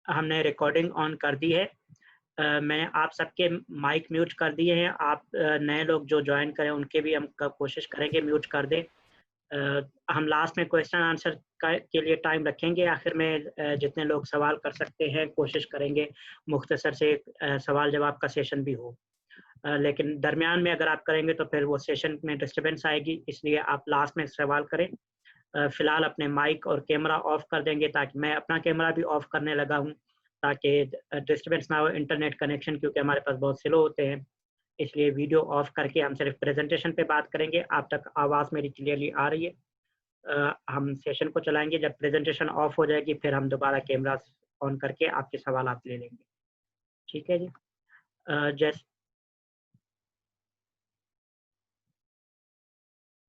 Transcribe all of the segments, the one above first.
हमने recording on कर दी है। मैंने आप सबके माइक म्यूट कर दिए हैं। आप नए लोग जो ज्वाइन करें उनके भी हम कोशिश करेंगे म्यूट कर दें। हम लास्ट में क्वेश्चन आंसर के लिए टाइम रखेंगे। आखिर में जितने लोग सवाल कर सकते हैं कोशिश करेंगे मुख्तसर से सवाल जवाब का सेशन भी हो। लेकिन दरमियान में अगर आप करेंगे तो फिर वो सेशन में डिस्टर्बेंस आएगी, इसलिए आप लास्ट में सवाल करें। फ़िलहाल अपने माइक और कैमरा ऑफ कर देंगे, ताकि मैं अपना कैमरा भी ऑफ करने लगा हूँ ताकि डिस्टर्बेंस ना हो इंटरनेट कनेक्शन, क्योंकि हमारे पास बहुत स्लो होते हैं। इसलिए वीडियो ऑफ करके हम सिर्फ प्रेजेंटेशन पे बात करेंगे। आप तक आवाज़ मेरी क्लियरली आ रही है? हम सेशन को चलाएंगे, जब प्रेजेंटेशन ऑफ हो जाएगी फिर हम दोबारा कैमरा ऑन करके आपके सवाल आप ले लेंगे। ठीक है जी। जैसे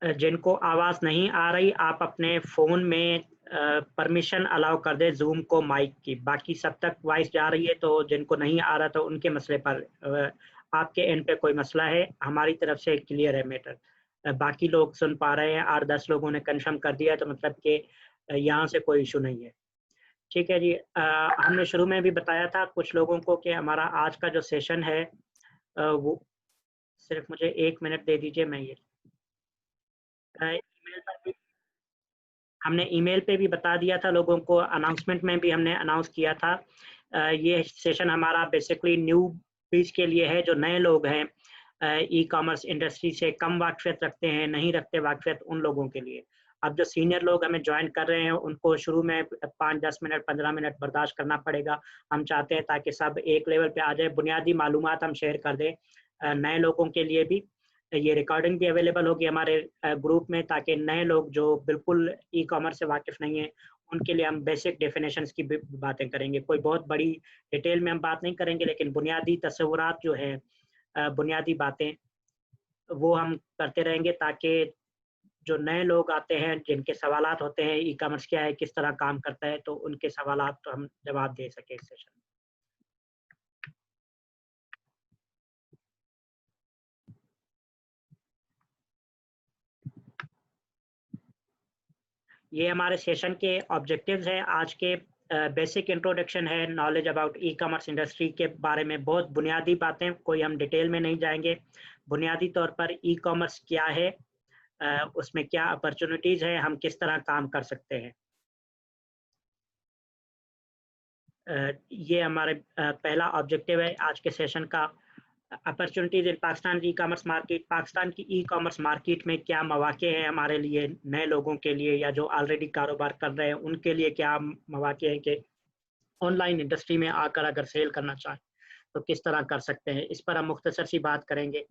जिनको आवाज़ नहीं आ रही, आप अपने फ़ोन में परमिशन अलाउ कर दें ज़ूम को माइक की। बाकी सब तक वॉइस जा रही है, तो जिनको नहीं आ रहा तो उनके मसले पर आपके एंड पे कोई मसला है, हमारी तरफ से क्लियर है मैटर। बाकी लोग सुन पा रहे हैं, 8-10 लोगों ने कन्फर्म कर दिया, तो मतलब कि यहाँ से कोई इशू नहीं है। ठीक है जी। हमने शुरू में भी बताया था कुछ लोगों को कि हमारा आज का जो सेशन है वो सिर्फ मुझे 1 मिनट दे दीजिए। मैं ये ईमेल पर भी हमने ईमेल पे भी बता दिया था लोगों को, अनाउंसमेंट में भी हमने अनाउंस किया था। ये सेशन हमारा बेसिकली न्यू पीस के लिए है, जो नए लोग हैं, ई कॉमर्स इंडस्ट्री से कम वाकफियत रखते हैं, नहीं रखते वाकफियत, उन लोगों के लिए। अब जो सीनियर लोग हमें ज्वाइन कर रहे हैं उनको शुरू में 5-10 मिनट 15 मिनट बर्दाश्त करना पड़ेगा। हम चाहते हैं ताकि सब एक लेवल पे आ जाए, बुनियादी मालूमात हम शेयर कर दें नए लोगों के लिए भी। ये रिकॉर्डिंग भी अवेलेबल होगी हमारे ग्रुप में, ताकि नए लोग जो बिल्कुल ई कॉमर्स से वाकिफ़ नहीं है उनके लिए हम बेसिक डेफिनेशंस की बातें करेंगे। कोई बहुत बड़ी डिटेल में हम बात नहीं करेंगे, लेकिन बुनियादी तस्वुरात जो है, बुनियादी बातें वो हम करते रहेंगे, ताकि जो नए लोग आते हैं जिनके सवालात होते हैं ई कॉमर्स क्या है, किस तरह काम करता है, तो उनके सवालात तो हम जवाब दे सकें इस सेशन में। ये हमारे सेशन के ऑब्जेक्टिव्स हैं आज के। बेसिक इंट्रोडक्शन है, knowledge about e commerce industry के बारे में, बहुत बुनियादी बातें, कोई हम डिटेल में नहीं जाएंगे। बुनियादी तौर पर ई कॉमर्स क्या है, उसमें क्या अपॉर्चुनिटीज़ हैं, हम किस तरह काम कर सकते हैं। ये हमारे पहला ऑब्जेक्टिव है आज के सेशन का। Opportunities in Pakistan e commerce market, Pakistan की ई कॉमर्स मार्केट में क्या मौके हैं हमारे लिए, नए लोगों के लिए या जो ऑलरेडी कारोबार कर रहे हैं उनके लिए क्या मौके हैं कि ऑनलाइन इंडस्ट्री में आकर अगर सेल करना चाहें तो किस तरह कर सकते हैं। इस पर हम मुख्तसर सी बात करेंगे।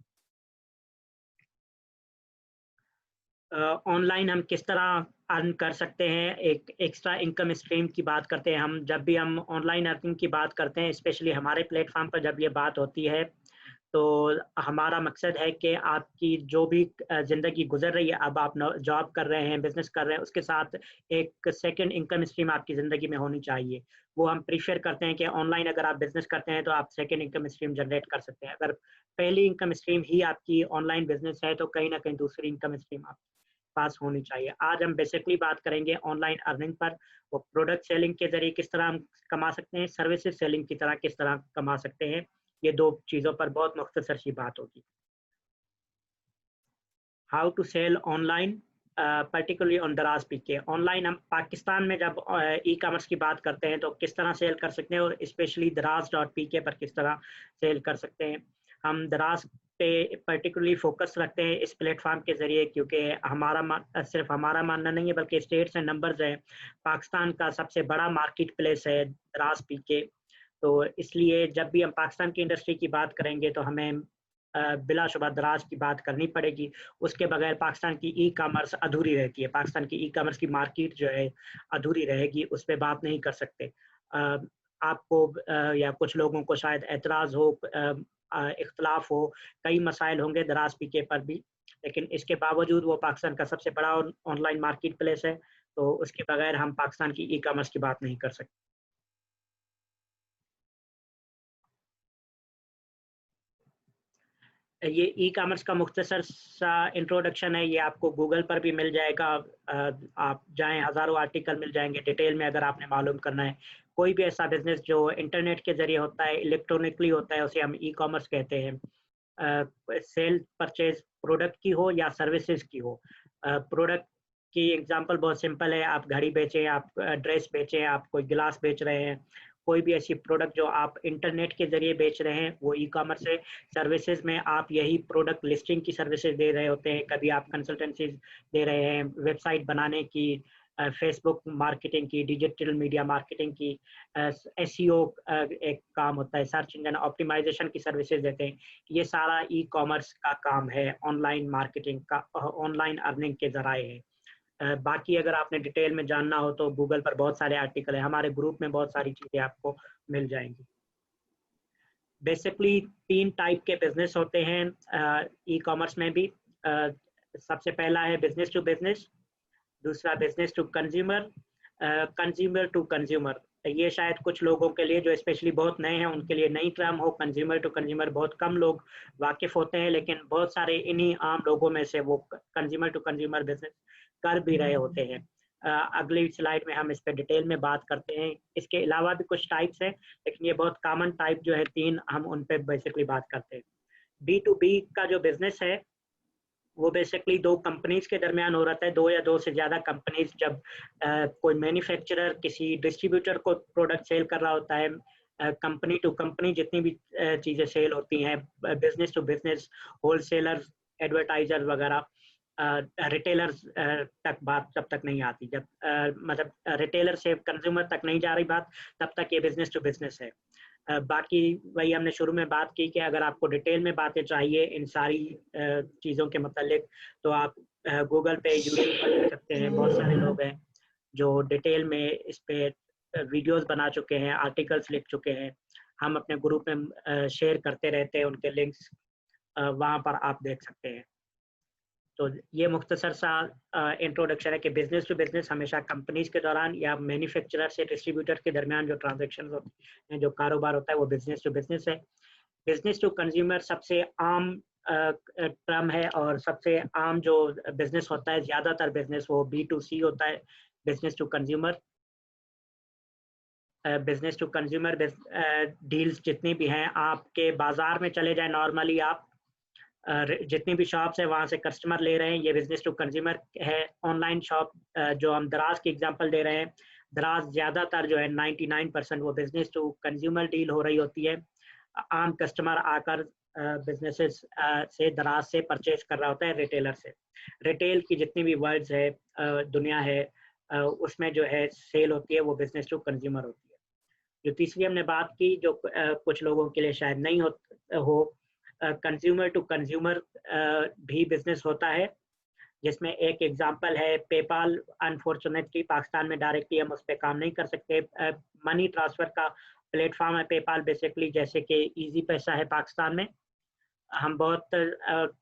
ऑनलाइन हम किस तरह अर्न कर सकते हैं, एक एक्स्ट्रा इनकम स्ट्रीम की बात करते हैं हम। जब भी हम ऑनलाइन अर्निंग की बात करते हैं, स्पेशली हमारे प्लेटफॉर्म पर जब ये बात होती है, तो हमारा मकसद है कि आपकी जो भी ज़िंदगी गुजर रही है, अब आप जॉब कर रहे हैं, बिजनेस कर रहे हैं, उसके साथ एक सेकंड इनकम स्ट्रीम आपकी ज़िंदगी में होनी चाहिए। वो हम प्रीफर करते हैं कि ऑनलाइन अगर आप बिजनेस करते हैं तो आप सेकंड इनकम स्ट्रीम जनरेट कर सकते हैं। अगर पहली इनकम स्ट्रीम ही आपकी ऑनलाइन बिजनेस है तो कहीं ना कहीं दूसरी इनकम स्ट्रीम आपके पास होनी चाहिए। आज हम बेसिकली बात करेंगे ऑनलाइन अर्निंग पर। वो प्रोडक्ट सेलिंग के जरिए किस तरह हम कमा सकते हैं, सर्विसेज सेलिंग की तरह किस तरह कमा सकते हैं। ये दो चीज़ों पर बहुत मुख्तसर सी बात होगी। How to sell online, particularly on Daraz PK. Online हम पाकिस्तान में जब ई कॉमर्स की बात करते हैं तो किस तरह सेल कर सकते हैं, और स्पेशली दराज डॉट पी के पर किस तरह सेल कर सकते हैं। हम दराज पे पर्टिकुलरली फोकस रखते हैं इस प्लेटफॉर्म के ज़रिए, क्योंकि सिर्फ हमारा मानना नहीं है बल्कि स्टेट्स एंड नंबर्स हैं, पाकिस्तान का सबसे बड़ा मार्केट प्लेस है दराज पी के। तो इसलिए जब भी हम पाकिस्तान की इंडस्ट्री की बात करेंगे तो हमें बिलाशुबा दराज की बात करनी पड़ेगी। उसके बगैर पाकिस्तान की ई कॉमर्स अधूरी रहती है, पाकिस्तान की ई कॉमर्स की मार्केट जो है अधूरी रहेगी, उस पर बात नहीं कर सकते। आपको या कुछ लोगों को शायद एतराज़ हो, इख्तलाफ हो, कई मसाइल होंगे दराज पीके पर भी, लेकिन इसके बावजूद वो पाकिस्तान का सबसे बड़ा ऑनलाइन मार्केट प्लेस है, तो उसके बगैर हम पाकिस्तान की ई कॉमर्स की बात नहीं कर सकते। ये ई कॉमर्स का मुख्तसर सा इंट्रोडक्शन है, ये आपको गूगल पर भी मिल जाएगा। आप जाएं, हज़ारों आर्टिकल मिल जाएंगे डिटेल में अगर आपने मालूम करना है। कोई भी ऐसा बिजनेस जो इंटरनेट के ज़रिए होता है, इलेक्ट्रॉनिकली होता है, उसे हम ई कॉमर्स कहते हैं। सेल परचेज प्रोडक्ट की हो या सर्विसेज की हो। प्रोडक्ट की एग्जांपल बहुत सिंपल है, आप घड़ी बेचें, आप ड्रेस बेचें, आप कोई गिलास बेच रहे हैं, कोई भी ऐसी प्रोडक्ट जो आप इंटरनेट के ज़रिए बेच रहे हैं वो ई कॉमर्स है। सर्विसेज में आप यही प्रोडक्ट लिस्टिंग की सर्विसेज दे रहे होते हैं, कभी आप कंसल्टेंसीज दे रहे हैं, वेबसाइट बनाने की, फेसबुक मार्केटिंग की, डिजिटल मीडिया मार्केटिंग की, एसईओ एक काम होता है, सर्च इंजन ऑप्टिमाइजेशन की सर्विसेज देते हैं। ये सारा ई कॉमर्स का काम है, ऑनलाइन मार्केटिंग का, ऑनलाइन अर्निंग के जराए हैं। बाकी अगर आपने डिटेल में जानना हो तो गूगल पर बहुत सारे आर्टिकल हैं, हमारे ग्रुप में बहुत सारी चीज़ें आपको मिल जाएंगी। बेसिकली 3 टाइप के बिजनेस होते हैं ई कॉमर्स में भी। सबसे पहला है बिजनेस टू बिजनेस, दूसरा business to consumer, consumer to consumer. ये शायद कुछ लोगों के लिए जो स्पेशली बहुत नए हैं उनके लिए नई टर्म हो। कंज्यूमर टू कंज्यूमर बहुत कम लोग वाकिफ होते हैं, लेकिन बहुत सारे इन्हीं आम लोगों में से वो कंज्यूमर टू कंज्यूमर बिजनेस कर भी रहे होते हैं। अगली स्लाइड में हम इस पर डिटेल में बात करते हैं। इसके अलावा भी कुछ टाइप्स हैं, लेकिन ये बहुत कॉमन टाइप जो है 3, हम उन पर बेसिकली बात करते हैं। बी टू बी का जो बिजनेस है वो बेसिकली 2 कंपनीज के दरमियान हो रहा है। 2 या 2 से ज़्यादा कंपनीज जब कोई मैन्युफैक्चरर किसी डिस्ट्रीब्यूटर को प्रोडक्ट सेल कर रहा होता है, कंपनी टू कंपनी जितनी भी चीज़ें सेल होती हैं, business to business, wholesalers, advertiser वगैरह, रिटेलर्स तक बात तब तक नहीं आती, जब मतलब रिटेलर से कंज्यूमर तक नहीं जा रही बात, तब तक ये बिजनेस टू बिजनेस है। बाकी वही हमने शुरू में बात की कि अगर आपको डिटेल में बातें चाहिए इन सारी चीज़ों के मतलब, तो आप गूगल पे, यूट्यूब पर देख सकते हैं। बहुत सारे लोग हैं जो डिटेल में इस पे वीडियोस बना चुके हैं, आर्टिकल्स लिख चुके हैं। हम अपने ग्रुप में शेयर करते रहते हैं, उनके लिंक्स वहाँ पर आप देख सकते हैं। तो ये मुख्तसर सा इंट्रोडक्शन है कि बिजनेस टू बिजनेस हमेशा कंपनीज के दौरान या मैन्युफैक्चरर से डिस्ट्रीब्यूटर के दरमियान जो ट्रांजैक्शन होते हैं, जो कारोबार होता है, वो बिजनेस टू बिजनेस है। बिजनेस टू कंज्यूमर सबसे आम टर्म है और सबसे आम जो बिजनेस होता है, ज़्यादातर बिजनेस वो B2C होता है, business to consumer. Business to consumer deals जितनी भी हैं, आपके बाजार में चले जाएं, नॉर्मली आप जितनी भी शॉप्स है वहाँ से कस्टमर ले रहे हैं, ये बिजनेस टू कंज्यूमर है। ऑनलाइन शॉप जो हम दराज की एग्जांपल दे रहे हैं, दराज ज़्यादातर जो है 99% वो बिजनेस टू कंज्यूमर डील हो रही होती है। आम कस्टमर आकर बिजनेसेस से दराज से परचेज कर रहा होता है रिटेलर से। रिटेल की जितनी भी वर्ड्स है, दुनिया है, उसमें जो है सेल होती है वो बिजनेस टू कंज्यूमर होती है। जो तीसरी हमने बात की, जो कुछ लोगों के लिए शायद नहीं हो, कंज्यूमर टू कंज्यूमर भी बिजनेस होता है, जिसमें एक एग्जांपल है पेपाल। अनफॉर्चुनेटली पाकिस्तान में डायरेक्टली हम उस पर काम नहीं कर सकते। मनी ट्रांसफर का प्लेटफॉर्म है पेपाल, बेसिकली जैसे कि इजी पैसा है पाकिस्तान में। हम बहुत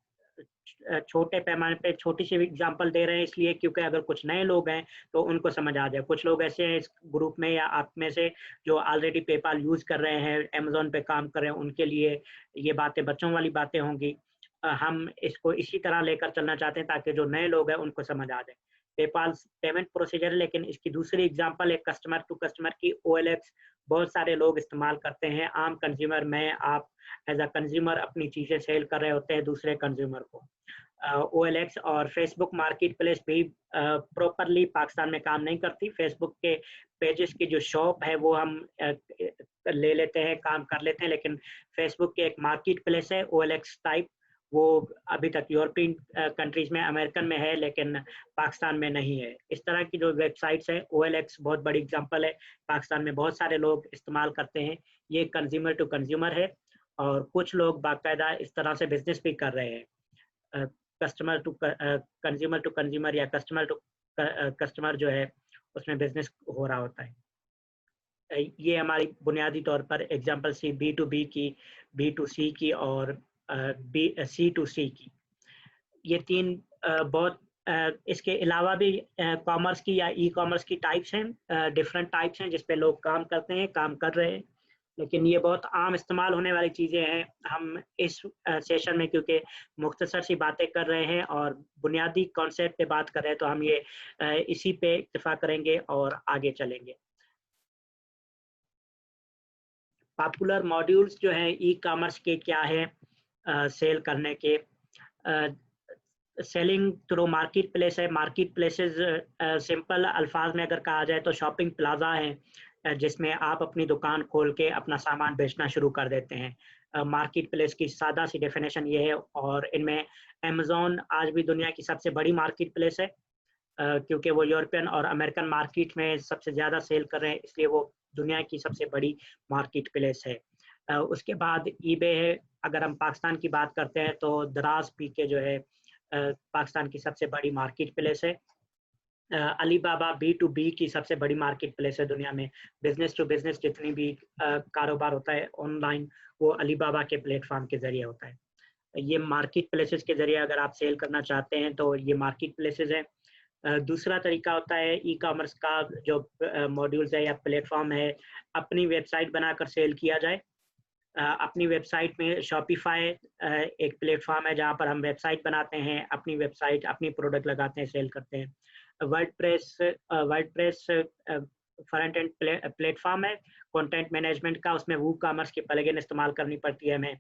छोटे पैमाने पे छोटी सी एग्जांपल दे रहे हैं इसलिए क्योंकि अगर कुछ नए लोग हैं तो उनको समझ आ जाए। कुछ लोग ऐसे हैं इस ग्रुप में या आप में से जो ऑलरेडी पेपाल यूज़ कर रहे हैं, अमेजोन पे काम कर रहे हैं, उनके लिए ये बातें बच्चों वाली बातें होंगी। हम इसको इसी तरह लेकर चलना चाहते हैं ताकि जो नए लोग हैं उनको समझ आ जाए। पेपाल पेमेंट प्रोसीजर, लेकिन इसकी दूसरी एग्जांपल है कस्टमर टू कस्टमर की, OLX। बहुत सारे लोग इस्तेमाल करते हैं, आम कंज्यूमर में आप एज अ कंज्यूमर अपनी चीज़ें सेल कर रहे होते हैं दूसरे कंज्यूमर को। OLX और फेसबुक मार्केट प्लेस भी प्रॉपरली पाकिस्तान में काम नहीं करती। फेसबुक के पेजेस की जो शॉप है वो हम ले लेते हैं, काम कर लेते हैं, लेकिन फेसबुक के एक मार्केट प्लेस है OLX टाइप, वो अभी तक यूरोपियन कंट्रीज में, अमेरिकन में है, लेकिन पाकिस्तान में नहीं है। इस तरह की जो वेबसाइट्स है, OLX बहुत बड़ी एग्जांपल है, पाकिस्तान में बहुत सारे लोग इस्तेमाल करते हैं। ये कंज्यूमर टू कंज्यूमर है और कुछ लोग बाकायदा इस तरह से बिजनेस भी कर रहे हैं, customer to consumer to consumer या कस्टमर टू कस्टमर जो है उसमें बिजनेस हो रहा होता है। ये हमारी बुनियादी तौर पर एग्जांपल सी B2B की, B2C की और C2C की। ये 3 बहुत इसके अलावा भी कॉमर्स की या ई कॉमर्स की टाइप्स हैं, डिफरेंट टाइप्स हैं जिस पे लोग काम करते हैं, काम कर रहे हैं। लेकिन ये बहुत आम इस्तेमाल होने वाली चीज़ें हैं। हम इस सेशन में क्योंकि मुख्तसर सी बातें कर रहे हैं और बुनियादी कॉन्सेप्ट पे बात कर रहे हैं, तो हम ये इसी पे इत्तेफा करेंगे और आगे चलेंगे। पॉपुलर मॉड्यूल्स जो हैं ई कॉमर्स के क्या हैं सेल करने के। सेलिंग थ्रू मार्केट प्लेस है। मार्केट प्लेसेस सिंपल अल्फाज में अगर कहा जाए तो शॉपिंग प्लाजा है जिसमें आप अपनी दुकान खोल के अपना सामान बेचना शुरू कर देते हैं। मार्केट प्लेस की सादा सी डेफिनेशन ये है, और इनमें अमेज़न आज भी दुनिया की सबसे बड़ी मार्केट प्लेस है क्योंकि वो यूरोपियन और अमेरिकन मार्केट में सबसे ज़्यादा सेल कर रहे हैं, इसलिए वो दुनिया की सबसे बड़ी मार्केट प्लेस है। उसके बाद ईबे है। अगर हम पाकिस्तान की बात करते हैं तो दराज पीके जो है पाकिस्तान की सबसे बड़ी मार्केट प्लेस है। अलीबाबा B2B की सबसे बड़ी मार्केट प्लेस है दुनिया में। बिजनेस टू बिजनेस जितनी भी कारोबार होता है ऑनलाइन, वो अलीबाबा के प्लेटफॉर्म के जरिए होता है। ये मार्केट प्लेसेस के जरिए अगर आप सेल करना चाहते हैं तो ये मार्केट प्लेसेस हैं। दूसरा तरीका होता है ई कॉमर्स का जो मॉड्यूल्स है या प्लेटफॉर्म है, अपनी वेबसाइट बनाकर सेल किया जाए। अपनी वेबसाइट में शॉपिफाई एक प्लेटफॉर्म है जहाँ पर हम वेबसाइट बनाते हैं, अपनी वेबसाइट अपनी प्रोडक्ट लगाते हैं, सेल करते हैं। वर्डप्रेस फ्रंट एंड प्लेटफॉर्म है कंटेंट मैनेजमेंट का। उसमें वू कॉमर्स की प्लगइन इस्तेमाल करनी पड़ती है हमें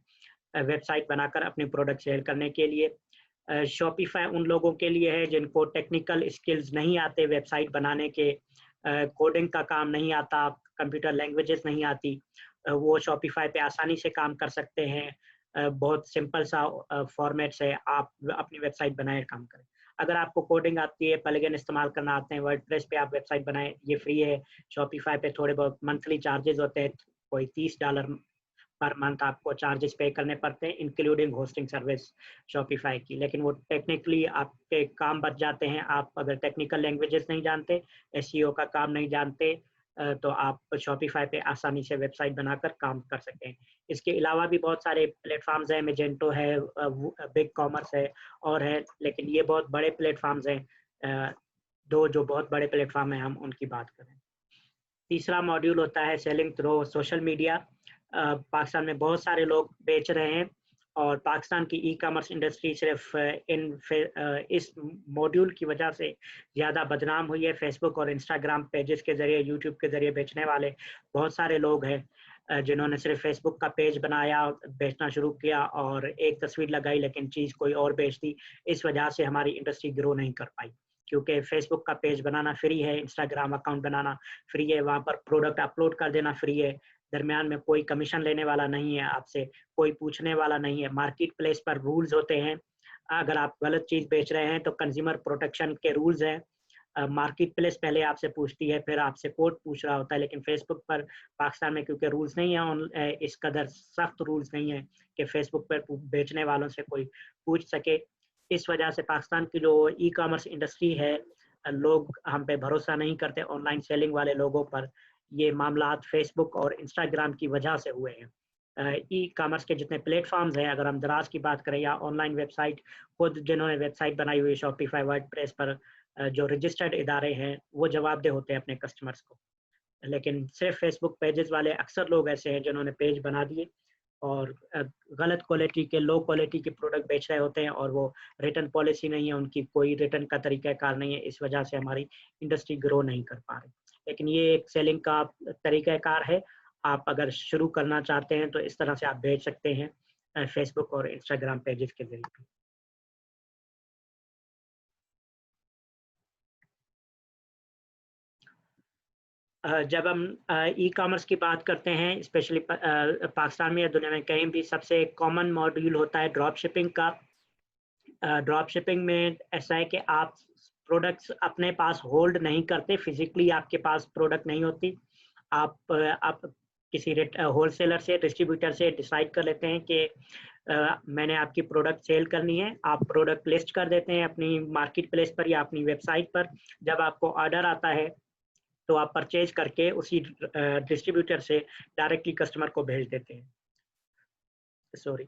वेबसाइट बनाकर अपनी प्रोडक्ट सेल करने के लिए। शॉपिफाई उन लोगों के लिए है जिनको टेक्निकल स्किल्स नहीं आते वेबसाइट बनाने के, कोडिंग का काम नहीं आता, कंप्यूटर लैंग्वेजेस नहीं आती, वो शॉपिफाई पे आसानी से काम कर सकते हैं। बहुत सिंपल सा फॉर्मेट है, आप अपनी वेबसाइट बनाए काम करें। अगर आपको कोडिंग आती है, प्लगइन इस्तेमाल करना आते हैं, वर्डप्रेस पे आप वेबसाइट बनाएं, ये फ्री है। शॉपिफाई पे थोड़े बहुत मंथली चार्जेस होते हैं, कोई $30 पर मंथ आपको चार्जेस पे करने पड़ते हैं, इंक्लूडिंग होस्टिंग सर्विस शॉपिफाई की। लेकिन वो टेक्निकली आपके काम बच जाते हैं। आप अगर टेक्निकल लैंग्वेजेस नहीं जानते, एसईओ का काम नहीं जानते, तो आप शॉपिफाई पे आसानी से वेबसाइट बनाकर काम कर सकते हैं। इसके अलावा भी बहुत सारे प्लेटफॉर्म्स हैं, मेजेंटो है, बिग कॉमर्स है और है, लेकिन ये बहुत बड़े प्लेटफॉर्म्स हैं। दो जो बहुत बड़े प्लेटफॉर्म हैं, हम उनकी बात करें। तीसरा मॉड्यूल होता है selling through social media. Pakistan में बहुत सारे लोग बेच रहे हैं और पाकिस्तान की ई कॉमर्स इंडस्ट्री सिर्फ इस मॉड्यूल की वजह से ज़्यादा बदनाम हुई है। फेसबुक और इंस्टाग्राम पेजेस के ज़रिए, यूट्यूब के ज़रिए बेचने वाले बहुत सारे लोग हैं जिन्होंने सिर्फ फेसबुक का पेज बनाया, बेचना शुरू किया और एक तस्वीर लगाई लेकिन चीज़ कोई और बेच दी। इस वजह से हमारी इंडस्ट्री ग्रो नहीं कर पाई, क्योंकि फेसबुक का पेज बनाना फ्री है, इंस्टाग्राम अकाउंट बनाना फ्री है, वहाँ पर प्रोडक्ट अपलोड कर देना फ्री है। दरमियान में कोई कमीशन लेने वाला नहीं है आपसे, कोई पूछने वाला नहीं है। मार्केट प्लेस पर रूल्स होते हैं, अगर आप गलत चीज़ बेच रहे हैं तो कंज्यूमर प्रोटेक्शन के रूल्स हैं। मार्केट प्लेस पहले आपसे पूछती है, फिर आपसे कोर्ट पूछ रहा होता है, लेकिन फेसबुक पर पाकिस्तान में क्योंकि रूल्स नहीं है, इस कदर सख्त रूल्स नहीं है कि फेसबुक पर बेचने वालों से कोई पूछ सके। इस वजह से पाकिस्तान की जो ई कॉमर्स इंडस्ट्री है, लोग हम पे भरोसा नहीं करते ऑनलाइन सेलिंग वाले लोगों पर। ये मामलात फेसबुक और इंस्टाग्राम की वजह से हुए हैं। ई कॉमर्स के जितने प्लेटफॉर्म्स हैं, अगर हम दराज की बात करें या ऑनलाइन वेबसाइट, खुद जिन्होंने वेबसाइट बनाई हुई शॉपिफाई, वर्डप्रेस पर जो रजिस्टर्ड इदारे हैं, वो जवाबदेह होते हैं अपने कस्टमर्स को। लेकिन सिर्फ फेसबुक पेजेस वाले अक्सर लोग ऐसे हैं जिन्होंने पेज बना दिए और गलत क्वालिटी के, लो क्वालिटी के प्रोडक्ट बेच रहे होते हैं, और वो रिटर्न पॉलिसी नहीं है उनकी, कोई रिटर्न का तरीकाकार नहीं है। इस वजह से हमारी इंडस्ट्री ग्रो नहीं कर पा रही। लेकिन ये एक सेलिंग का तरीकाकार है। आप अगर शुरू करना चाहते हैं तो इस तरह से आप बेच सकते हैं फेसबुक और इंस्टाग्राम पेजेस के जरिए। जब हम ई कॉमर्स की बात करते हैं, स्पेशली पाकिस्तान में या दुनिया में कहीं भी, सबसे कॉमन मॉड्यूल होता है ड्रॉप शिपिंग का। ड्रॉप शिपिंग में ऐसा है कि आप प्रोडक्ट्स अपने पास होल्ड नहीं करते, फिजिकली आपके पास प्रोडक्ट नहीं होती। आप किसी होलसेलर से, डिस्ट्रीब्यूटर से डिसाइड कर लेते हैं कि मैंने आपकी प्रोडक्ट सेल करनी है। आप प्रोडक्ट लिस्ट कर देते हैं अपनी मार्केट प्लेस पर या अपनी वेबसाइट पर। जब आपको ऑर्डर आता है तो आप परचेज करके उसी डिस्ट्रीब्यूटर से डायरेक्टली कस्टमर को भेज देते हैं। सॉरी।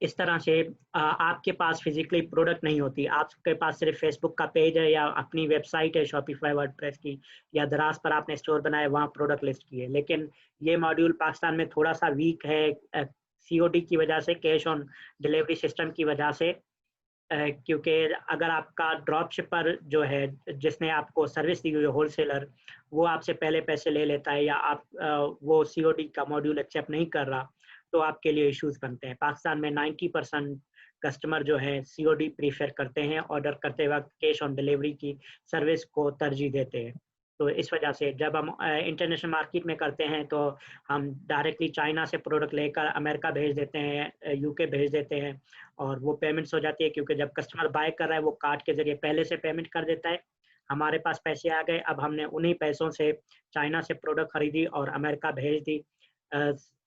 इस तरह से आपके पास फिजिकली प्रोडक्ट नहीं होती, आपके पास सिर्फ फेसबुक का पेज है या अपनी वेबसाइट है शॉपिफाई वर्डप्रेस की, या दराज पर आपने स्टोर बनाया वहाँ प्रोडक्ट लिस्ट की है। लेकिन ये मॉड्यूल पाकिस्तान में थोड़ा सा वीक है सीओडी की वजह से, कैश ऑन डिलीवरी सिस्टम की वजह से। क्योंकि अगर आपका ड्रॉप शिपर जो है जिसने आपको सर्विस दी हुई है होलसेलर, वो आपसे पहले पैसे ले लेता है या आप वो सीओडी का मॉड्यूल एक्सेप्ट नहीं कर रहा, तो आपके लिए इश्यूज बनते हैं। पाकिस्तान में 90% कस्टमर जो है सीओडी प्रीफर करते हैं, ऑर्डर करते वक्त कैश ऑन डिलीवरी की सर्विस को तरजीह देते हैं। तो इस वजह से जब हम इंटरनेशनल मार्केट में करते हैं तो हम डायरेक्टली चाइना से प्रोडक्ट लेकर अमेरिका भेज देते हैं, यूके भेज देते हैं, और वो पेमेंट्स हो जाती है। क्योंकि जब कस्टमर बाय कर रहा है वो कार्ड के जरिए पहले से पेमेंट कर देता है, हमारे पास पैसे आ गए, अब हमने उन्हीं पैसों से चाइना से प्रोडक्ट खरीदी और अमेरिका भेज दी।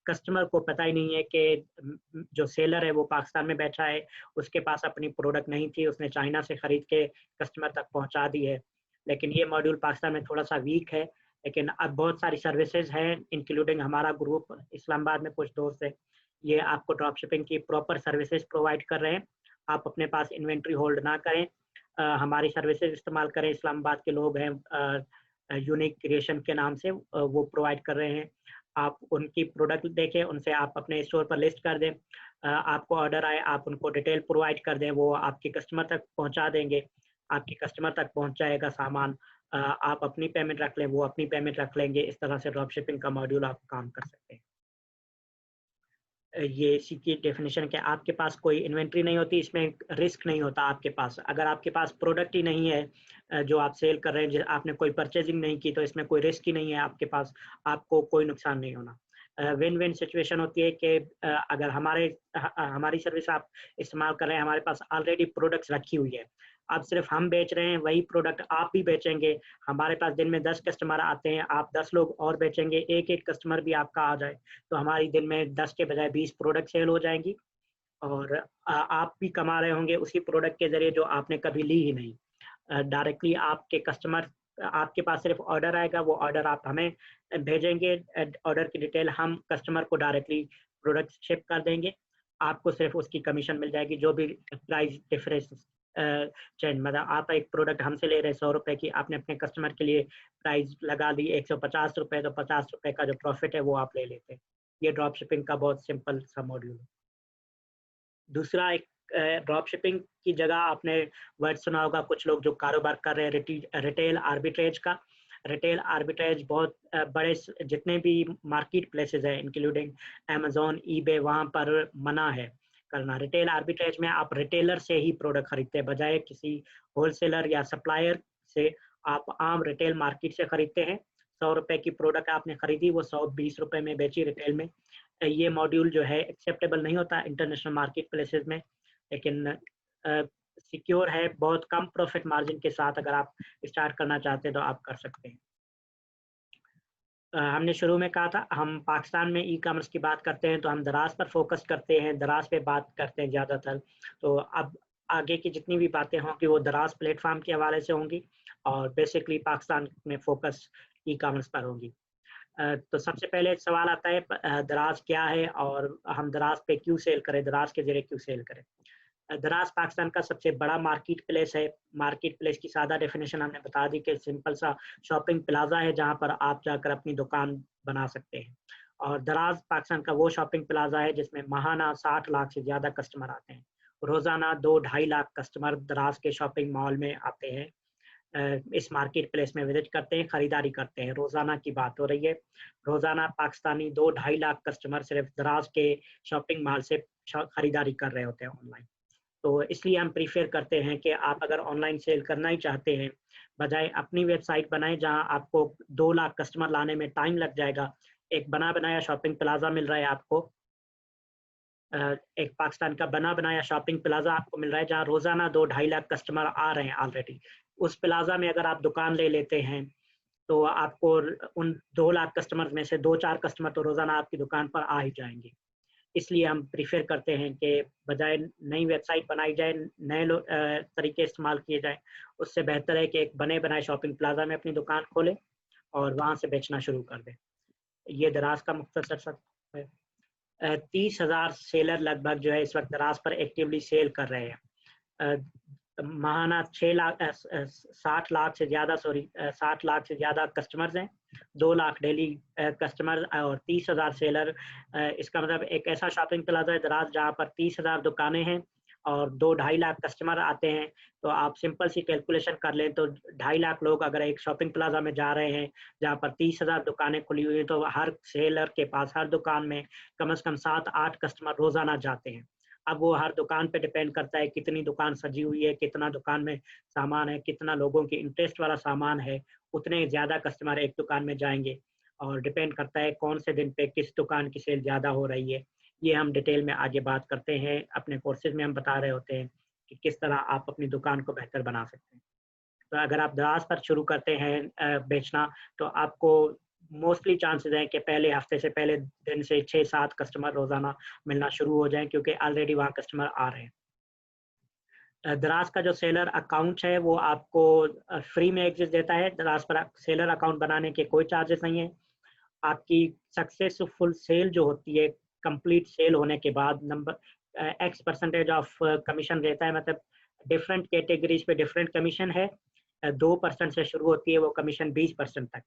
कस्टमर को पता ही नहीं है कि जो सेलर है वो पाकिस्तान में बैठा है, उसके पास अपनी प्रोडक्ट नहीं थी, उसने चाइना से खरीद के कस्टमर तक पहुंचा दी है। लेकिन ये मॉड्यूल पाकिस्तान में थोड़ा सा वीक है। लेकिन अब बहुत सारी सर्विसेज हैं, इंक्लूडिंग हमारा ग्रुप इस्लामाबाद में कुछ दोस्त है, ये आपको ड्रॉप शिपिंग की प्रॉपर सर्विसेज प्रोवाइड कर रहे हैं। आप अपने पास इन्वेंट्री होल्ड ना करें, हमारी सर्विसेज इस्तेमाल करें। इस्लामाबाद के लोग हैं यूनिक क्रिएशन के नाम से, वो प्रोवाइड कर रहे हैं। आप उनकी प्रोडक्ट देखें, उनसे आप अपने स्टोर पर लिस्ट कर दें, आपको ऑर्डर आए आप उनको डिटेल प्रोवाइड कर दें, वो आपके कस्टमर तक पहुंचा देंगे। आपके कस्टमर तक पहुंच जाएगा सामान, आप अपनी पेमेंट रख लें, वो अपनी पेमेंट रख लेंगे। इस तरह से ड्रॉप शिपिंग का मॉड्यूल आप काम कर सकते हैं। ये इसी की डेफिनेशन के आपके पास कोई इन्वेंट्री नहीं होती, इसमें रिस्क नहीं होता आपके पास। अगर आपके पास प्रोडक्ट ही नहीं है जो आप सेल कर रहे हैं, आपने कोई परचेजिंग नहीं की, तो इसमें कोई रिस्क ही नहीं है आपके पास, आपको कोई नुकसान नहीं होना। विन विन सिचुएशन होती है कि अगर हमारी सर्विस आप इस्तेमाल कर रहे हैं, हमारे पास ऑलरेडी प्रोडक्ट्स रखी हुई है, अब सिर्फ हम बेच रहे हैं, वही प्रोडक्ट आप भी बेचेंगे। हमारे पास दिन में 10 कस्टमर आते हैं, आप 10 लोग और बेचेंगे, एक एक कस्टमर भी आपका आ जाए, तो हमारी दिन में 10 के बजाय 20 प्रोडक्ट सेल हो जाएंगी, और आप भी कमा रहे होंगे उसी प्रोडक्ट के जरिए जो आपने कभी ली ही नहीं। डायरेक्टली आपके कस्टमर, आपके पास सिर्फ ऑर्डर आएगा, वो ऑर्डर आप हमें भेजेंगे, ऑर्डर की डिटेल हम कस्टमर को डायरेक्टली प्रोडक्ट शिप कर देंगे, आपको सिर्फ उसकी कमीशन मिल जाएगी, जो भी प्राइस डिफरेंस चेंज, मतलब आप एक प्रोडक्ट हमसे ले रहे हैं 100 रुपए की, आपने अपने कस्टमर के लिए प्राइस लगा दी 150 रुपए, तो 50 रुपए का जो प्रॉफिट है वो आप ले लेते हैं। ये ड्रॉप शिपिंग का बहुत सिंपल सा मॉड्यूल है। दूसरा एक ड्रॉप शिपिंग की जगह आपने वर्ड सुना होगा, कुछ लोग जो कारोबार कर रहे हैं रिटेल आर्बिट्रेज का। रिटेल आर्बिट्रेज बहुत बड़े जितने भी मार्केट प्लेसेस हैं इंक्लूडिंग अमेजोन, ईबे, वहाँ पर मना है करना। रिटेल आर्बिट्रेज में आप रिटेलर से ही प्रोडक्ट खरीदते हैं, बजाय किसी होलसेलर या सप्लायर से। आप आम रिटेल मार्केट से खरीदते हैं, 100 रुपए की प्रोडक्ट आपने खरीदी, वो 120 रुपए में बेची रिटेल में। ये मॉड्यूल जो है एक्सेप्टेबल नहीं होता इंटरनेशनल मार्केट प्लेसेस में, लेकिन सिक्योर है, बहुत कम प्रॉफिट मार्जिन के साथ अगर आप स्टार्ट करना चाहते हैं तो आप कर सकते हैं। हमने शुरू में कहा था हम पाकिस्तान में ई कॉमर्स की बात करते हैं तो हम दराज पर फोकस करते हैं, दराज पे बात करते हैं ज़्यादातर। तो अब आगे की जितनी भी बातें होंगी वो दराज प्लेटफॉर्म के हवाले से होंगी, और बेसिकली पाकिस्तान में फोकस ई कॉमर्स पर होंगी। तो सबसे पहले सवाल आता है दराज क्या है और हम दराज पे क्यों सेल करें, दराज के जरिए क्यों सेल करें। दराज पाकिस्तान का सबसे बड़ा मार्केट प्लेस है। मार्केट प्लेस की सादा डेफिनेशन हमने बता दी कि सिंपल सा शॉपिंग प्लाजा है जहां पर आप जाकर अपनी दुकान बना सकते हैं। और दराज पाकिस्तान का वो शॉपिंग प्लाजा है जिसमें माहाना 60 लाख से ज़्यादा कस्टमर आते हैं। रोज़ाना 2-2.5 लाख कस्टमर दराज के शॉपिंग मॉल में आते हैं, इस मार्केट प्लेस में विजिट करते हैं, खरीदारी करते हैं। रोज़ाना की बात हो रही है, रोज़ाना पाकिस्तानी 2-2.5 लाख कस्टमर सिर्फ दराज के शॉपिंग मॉल से खरीदारी कर रहे होते हैं ऑनलाइन। तो इसलिए हम प्रीफर करते हैं कि आप अगर ऑनलाइन सेल करना ही चाहते हैं, बजाय अपनी वेबसाइट बनाएं जहां आपको 2 लाख कस्टमर लाने में टाइम लग जाएगा, एक बना बनाया शॉपिंग प्लाजा मिल रहा है आपको, एक पाकिस्तान का बना बनाया शॉपिंग प्लाजा आपको मिल रहा है जहां रोजाना 2-2.5 लाख कस्टमर आ रहे हैं ऑलरेडी। उस प्लाजा में अगर आप दुकान ले लेते हैं तो आपको उन 2 लाख कस्टमर में से 2-4 कस्टमर तो रोजाना आपकी दुकान पर आ ही जाएंगे। इसलिए हम प्रीफर करते हैं कि बजाय नई वेबसाइट बनाई जाए, नए तरीके इस्तेमाल किए जाए, उससे बेहतर है कि एक बने बनाए शॉपिंग प्लाजा में अपनी दुकान खोलें और वहाँ से बेचना शुरू कर दें। ये दराज का मुख्तसर सा है। 30,000 सेलर लगभग जो है इस वक्त दराज पर एक्टिवली सेल कर रहे हैं। महाना 60 लाख से ज़्यादा 60 लाख से ज़्यादा कस्टमर्स हैं, 2 लाख डेली कस्टमर और 30,000 सेलर। इसका मतलब एक ऐसा शॉपिंग प्लाजा है दराज जहाँ पर 30,000 दुकानें हैं और 2-2.5 लाख कस्टमर आते हैं। तो आप सिंपल सी कैलकुलेशन कर लें तो 2.5 लाख लोग अगर एक शॉपिंग प्लाजा में जा रहे हैं जहाँ पर 30,000 दुकानें खुली हुई हैं, तो हर सेलर के पास हर दुकान में कम से कम 7-8 कस्टमर रोज़ाना जाते हैं। अब वो हर दुकान पे डिपेंड करता है कितनी दुकान सजी हुई है, कितना दुकान में सामान है, कितना लोगों की इंटरेस्ट वाला सामान है, उतने ज़्यादा कस्टमर एक दुकान में जाएँगे और डिपेंड करता है कौन से दिन पे किस दुकान की सेल ज़्यादा हो रही है। ये हम डिटेल में आगे बात करते हैं, अपने कोर्सेज़ में हम बता रहे होते हैं कि किस तरह आप अपनी दुकान को बेहतर बना सकते हैं। तो अगर आप दराज पर शुरू करते हैं बेचना, तो आपको मोस्टली चांसेस हैं कि पहले हफ्ते से पहले दिन से 6-7 कस्टमर रोज़ाना मिलना शुरू हो जाएँ क्योंकि ऑलरेडी वहाँ कस्टमर आ रहे हैं। दराज का जो सेलर अकाउंट है वो आपको फ्री में एक्सेस देता है। दराज पर सेलर अकाउंट बनाने के कोई चार्जेस नहीं है। आपकी सक्सेसफुल सेल जो होती है, कंप्लीट सेल होने के बाद एक्स परसेंटेज ऑफ कमीशन रहता है, मतलब डिफरेंट कैटेगरीज पे डिफरेंट कमीशन है। 2% से शुरू होती है वो कमीशन 20% तक।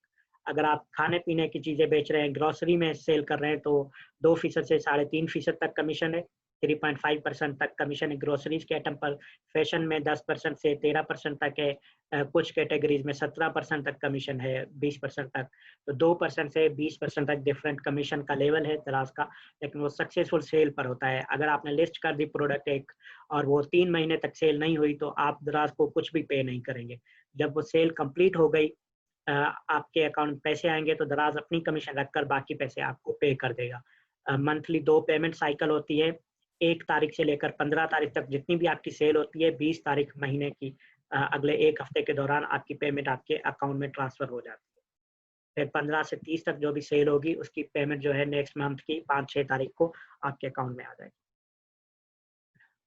अगर आप खाने पीने की चीज़ें बेच रहे हैं, ग्रोसरी में सेल कर रहे हैं, तो 2% से 3.5% तक कमीशन है। 3.5% तक कमीशन है ग्रोसरीज के आइटम पर। फैशन में 10% से 13% तक है। कुछ कैटेगरीज में 17% तक कमीशन है, 20% तक। तो 2% से 20% तक डिफरेंट कमीशन का लेवल है दराज का, लेकिन वो सक्सेसफुल सेल पर होता है। अगर आपने लिस्ट कर दी प्रोडक्ट एक और वो 3 महीने तक सेल नहीं हुई, तो आप दराज को कुछ भी पे नहीं करेंगे। जब वो सेल कंप्लीट हो गई, आपके अकाउंट में पैसे आएंगे तो दराज अपनी कमीशन रखकर बाकी पैसे आपको पे कर देगा। मंथली 2 पेमेंट साइकिल होती है। 1 तारीख से लेकर 15 तारीख तक जितनी भी आपकी सेल होती है, 20 तारीख महीने की अगले 1 हफ्ते के दौरान आपकी पेमेंट आपके अकाउंट में ट्रांसफ़र हो जाती है। फिर 15 से 30 तक जो भी सेल होगी उसकी पेमेंट जो है नेक्स्ट मंथ की 5-6 तारीख को आपके अकाउंट में आ जाएगी।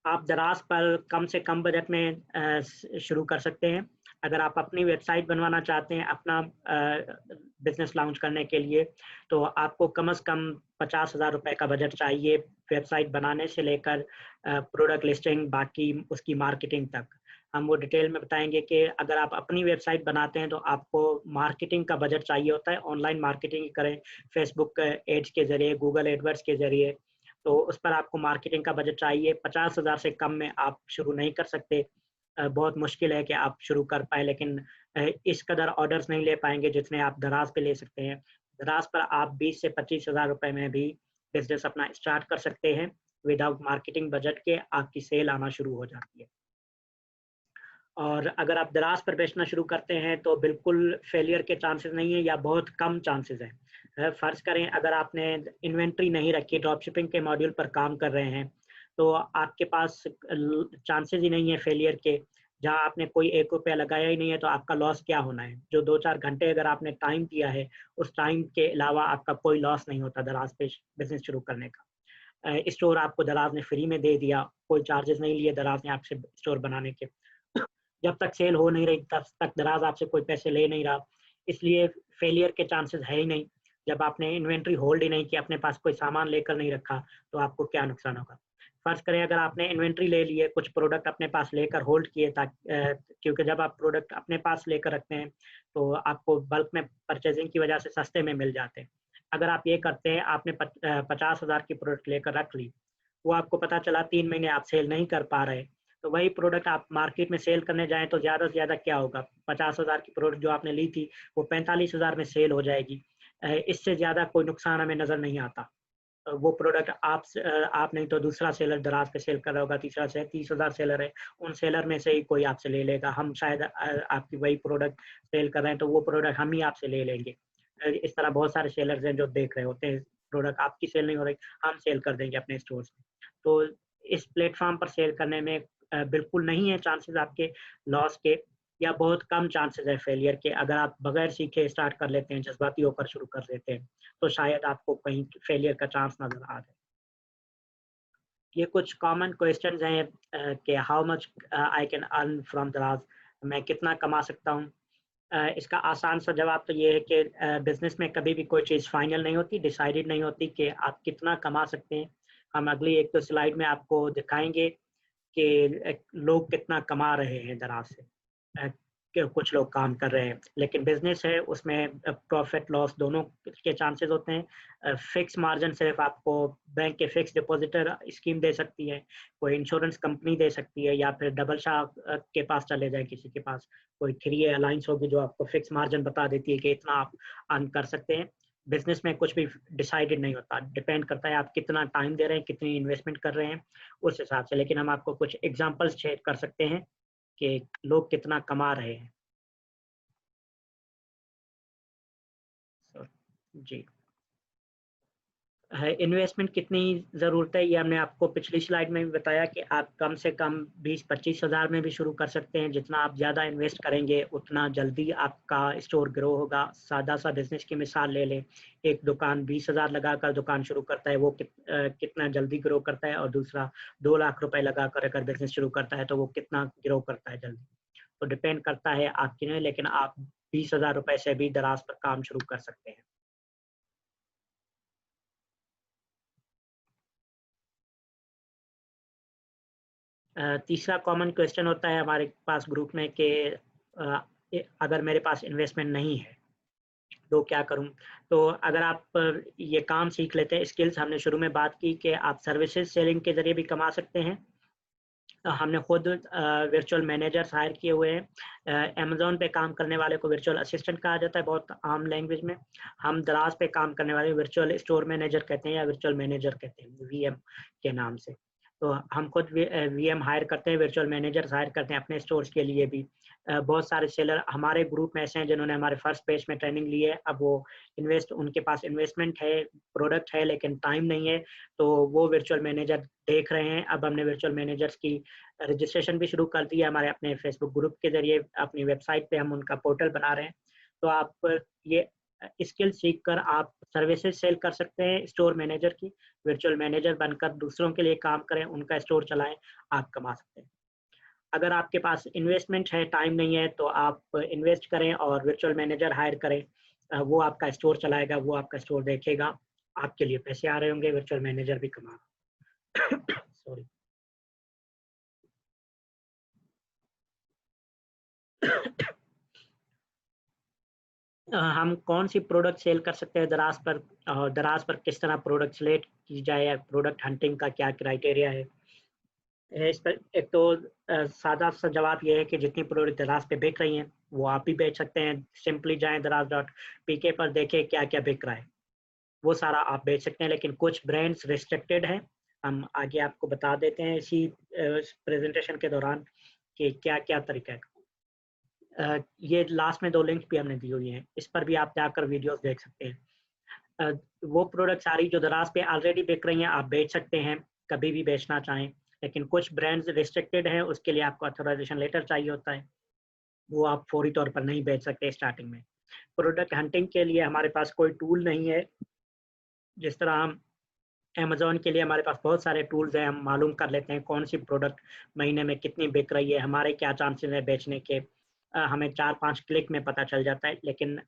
आप दराज पर कम से कम बजट में शुरू कर सकते हैं। अगर आप अपनी वेबसाइट बनवाना चाहते हैं अपना बिज़नेस लॉन्च करने के लिए, तो आपको कम से कम 50,000 रुपए का बजट चाहिए वेबसाइट बनाने से लेकर प्रोडक्ट लिस्टिंग बाकी उसकी मार्केटिंग तक। हम वो डिटेल में बताएँगे कि अगर आप अपनी वेबसाइट बनाते हैं तो आपको मार्केटिंग का बजट चाहिए होता है। ऑनलाइन मार्केटिंग करें, फेसबुक एड्स के ज़रिए, गूगल एडवर्ड्स के ज़रिए, तो उस पर आपको मार्केटिंग का बजट चाहिए। 50,000 से कम में आप शुरू नहीं कर सकते। बहुत मुश्किल है कि आप शुरू कर पाएँ, लेकिन इस कदर ऑर्डर्स नहीं ले पाएँगे जितने आप दराज पे ले सकते हैं। दराज पर आप 20 से 25,000 रुपए में भी बिज़नेस अपना स्टार्ट कर सकते हैं। विदाउट मार्केटिंग बजट के आपकी सेल आना शुरू हो जाती है। और अगर आप दराज पर बेचना शुरू करते हैं तो बिल्कुल फेलियर के चांसेस नहीं है या बहुत कम चांसेस हैं। फ़र्ज़ करें अगर आपने इन्वेंट्री नहीं रखी, ड्रॉप शिपिंग के मॉड्यूल पर काम कर रहे हैं, तो आपके पास चांसेस ही नहीं है फेलियर के। जहाँ आपने कोई ₹1 लगाया ही नहीं है तो आपका लॉस क्या होना है। जो 2-4 घंटे अगर आपने टाइम दिया है, उस टाइम के अलावा आपका कोई लॉस नहीं होता दराज पे बिज़नेस शुरू करने का। स्टोर आपको दराज ने फ्री में दे दिया, कोई चार्जेस नहीं लिए दराज ने आपसे स्टोर बनाने के। जब तक सेल हो नहीं रही तब तक दराज आपसे कोई पैसे ले नहीं रहा, इसलिए फेलियर के चांसेस है ही नहीं। जब आपने इन्वेंट्री होल्ड ही नहीं किया, अपने पास कोई सामान लेकर नहीं रखा, तो आपको क्या नुकसान होगा। फर्ज करें अगर आपने इन्वेंट्री ले ली है, कुछ प्रोडक्ट अपने पास लेकर होल्ड किए क्योंकि जब आप प्रोडक्ट अपने पास लेकर रखते हैं तो आपको बल्क में परचेजिंग की वजह से सस्ते में मिल जाते हैं। अगर आप ये करते हैं, आपने 50,000 की प्रोडक्ट लेकर रख ली, वो आपको पता चला 3 महीने आप सेल नहीं कर पा रहे, तो वही प्रोडक्ट आप मार्केट में सेल करने जाएँ तो ज़्यादा से ज़्यादा क्या होगा, 50,000 की प्रोडक्ट जो आपने ली थी, वो 45,000 में सेल हो जाएगी। इससे ज़्यादा कोई नुकसान हमें नज़र नहीं आता। वो प्रोडक्ट आप नहीं तो दूसरा सेलर दराज पे सेल कर रहा होगा, तीसरा से 30,000 सेलर है, उन सेलर में से ही कोई आपसे ले लेगा। हम शायद आपकी वही प्रोडक्ट सेल कर रहे हैं, तो वो प्रोडक्ट हम ही आपसे ले लेंगे। इस तरह बहुत सारे सेलर्स हैं जो देख रहे होते हैं, प्रोडक्ट आपकी सेल नहीं हो रही, हम सेल कर देंगे अपने स्टोर से। तो इस प्लेटफ़ॉर्म पर सेल करने में बिल्कुल नहीं है चांसेस आपके लॉस के, या बहुत कम चांसेस है फेलियर के। अगर आप बगैर सीखे स्टार्ट कर लेते हैं, जज़्बाती होकर शुरू कर देते हैं, तो शायद आपको कहीं फेलियर का चांस नज़र आ जाए। ये कुछ कॉमन क्वेश्चंस हैं कि how much I can earn from दराज, मैं कितना कमा सकता हूँ? इसका आसान सा जवाब तो ये है कि बिजनेस में कभी भी कोई चीज़ फाइनल नहीं होती, डिसाइडेड नहीं होती कि आप कितना कमा सकते हैं। हम अगली एक तो स्लाइड में आपको दिखाएंगे कि लोग कितना कमा रहे हैं दराज से। कि कुछ लोग काम कर रहे हैं, लेकिन बिजनेस है उसमें प्रॉफिट लॉस दोनों के चांसेस होते हैं। फिक्स मार्जिन सिर्फ आपको बैंक के फिक्स डिपॉजिटर स्कीम दे सकती है, कोई इंश्योरेंस कंपनी दे सकती है, या फिर डबल शाह के पास चले जाए, किसी के पास कोई 3 अलायंस होगी जो आपको फिक्स मार्जिन बता देती है कि इतना आप अर्न कर सकते हैं। बिजनेस में कुछ भी डिसाइडेड नहीं होता, डिपेंड करता है आप कितना टाइम दे रहे हैं, कितनी इन्वेस्टमेंट कर रहे हैं उस हिसाब से। लेकिन हम आपको कुछ एग्जांपल्स शेयर कर सकते हैं कि लोग कितना कमा रहे हैं। जी, इन्वेस्टमेंट कितनी ज़रूरत है, ये हमने आपको पिछली स्लाइड में भी बताया कि आप कम से कम 20-25 हज़ार में भी शुरू कर सकते हैं। जितना आप ज़्यादा इन्वेस्ट करेंगे उतना जल्दी आपका स्टोर ग्रो होगा। सादा सा बिजनेस की मिसाल ले लें, एक दुकान 20,000 लगाकर दुकान शुरू करता है, वो कितना जल्दी ग्रो करता है, और दूसरा 2 लाख रुपए लगाकर अगर बिजनेस शुरू करता है तो वो कितना ग्रो करता है जल्दी। तो डिपेंड करता है आपकी नहीं, लेकिन आप 20,000 रुपए से भी दराज पर काम शुरू कर सकते हैं। तीसरा कॉमन क्वेश्चन होता है हमारे पास ग्रुप में कि अगर मेरे पास इन्वेस्टमेंट नहीं है तो क्या करूं? तो अगर आप ये काम सीख लेते हैं, स्किल्स हमने शुरू में बात की कि आप सर्विसेज सेलिंग के जरिए भी कमा सकते हैं। हमने खुद वर्चुअल मैनेजर्स हायर किए हुए हैं। अमेज़न पे काम करने वाले को वर्चुअल असिस्टेंट कहा जाता है बहुत आम लैंग्वेज में। हम दराज पे काम करने वाले वर्चुअल स्टोर मैनेजर कहते हैं या वर्चुअल मैनेजर कहते हैं, वीएम के नाम से। तो हम खुद वीएम हायर करते हैं, वर्चुअल मैनेजर्स हायर करते हैं अपने स्टोर्स के लिए भी। बहुत सारे सेलर हमारे ग्रुप में ऐसे हैं जिन्होंने हमारे फर्स्ट पेज में ट्रेनिंग ली है। अब वो उनके पास इन्वेस्टमेंट है, प्रोडक्ट है, लेकिन टाइम नहीं है, तो वो वर्चुअल मैनेजर देख रहे हैं। अब हमने वर्चुअल मैनेजर्स की रजिस्ट्रेशन भी शुरू कर दी है हमारे अपने फेसबुक ग्रुप के जरिए। अपनी वेबसाइट पे हम उनका पोर्टल बना रहे हैं। तो आप ये स्किल सीख कर आप सर्विसेज सेल कर सकते हैं स्टोर मैनेजर की। वर्चुअल मैनेजर बनकर दूसरों के लिए काम करें, उनका स्टोर चलाएं, आप कमा सकते हैं। अगर आपके पास इन्वेस्टमेंट है, टाइम नहीं है, तो आप इन्वेस्ट करें और वर्चुअल मैनेजर हायर करें। वो आपका स्टोर चलाएगा, वो आपका स्टोर देखेगा, आपके लिए पैसे आ रहे होंगे, वर्चुअल मैनेजर भी कमा सॉरी। हम कौन सी प्रोडक्ट सेल कर सकते हैं दराज पर, और दराज पर किस तरह प्रोडक्ट सेलेक्ट की जाए, या प्रोडक्ट हंटिंग का क्या क्राइटेरिया है। इस पर एक तो सादा सा जवाब ये है कि जितनी प्रोडक्ट दराज पे बिक रही हैं वो आप भी बेच सकते हैं। सिंपली जाएं दराज.pk पर, देखें क्या क्या बिक रहा है, वो सारा आप बेच सकते हैं। लेकिन कुछ ब्रांड्स रिस्ट्रिक्टेड हैं, हम आगे आपको बता देते हैं इसी प्रेजेंटेशन के दौरान कि क्या क्या तरीका है। ये लास्ट में 2 लिंक भी हमने दी हुई हैं, इस पर भी आप जाकर वीडियोस देख सकते हैं। वो प्रोडक्ट सारी जो दराज पे ऑलरेडी बिक रही हैं आप बेच सकते हैं, कभी भी बेचना चाहें। लेकिन कुछ ब्रांड्स रिस्ट्रिक्टेड हैं, उसके लिए आपको ऑथराइजेशन लेटर चाहिए होता है, वो आप फौरी तौर पर नहीं बेच सकते स्टार्टिंग में। प्रोडक्ट हंटिंग के लिए हमारे पास कोई टूल नहीं है। जिस तरह हम अमेज़न के लिए हमारे पास बहुत सारे टूल्स हैं, हम मालूम कर लेते हैं कौन सी प्रोडक्ट महीने में कितनी बिक रही है, हमारे क्या चांसेस हैं बेचने के। हमें 4-5 क्लिक में पता चल जाता है। लेकिन अ,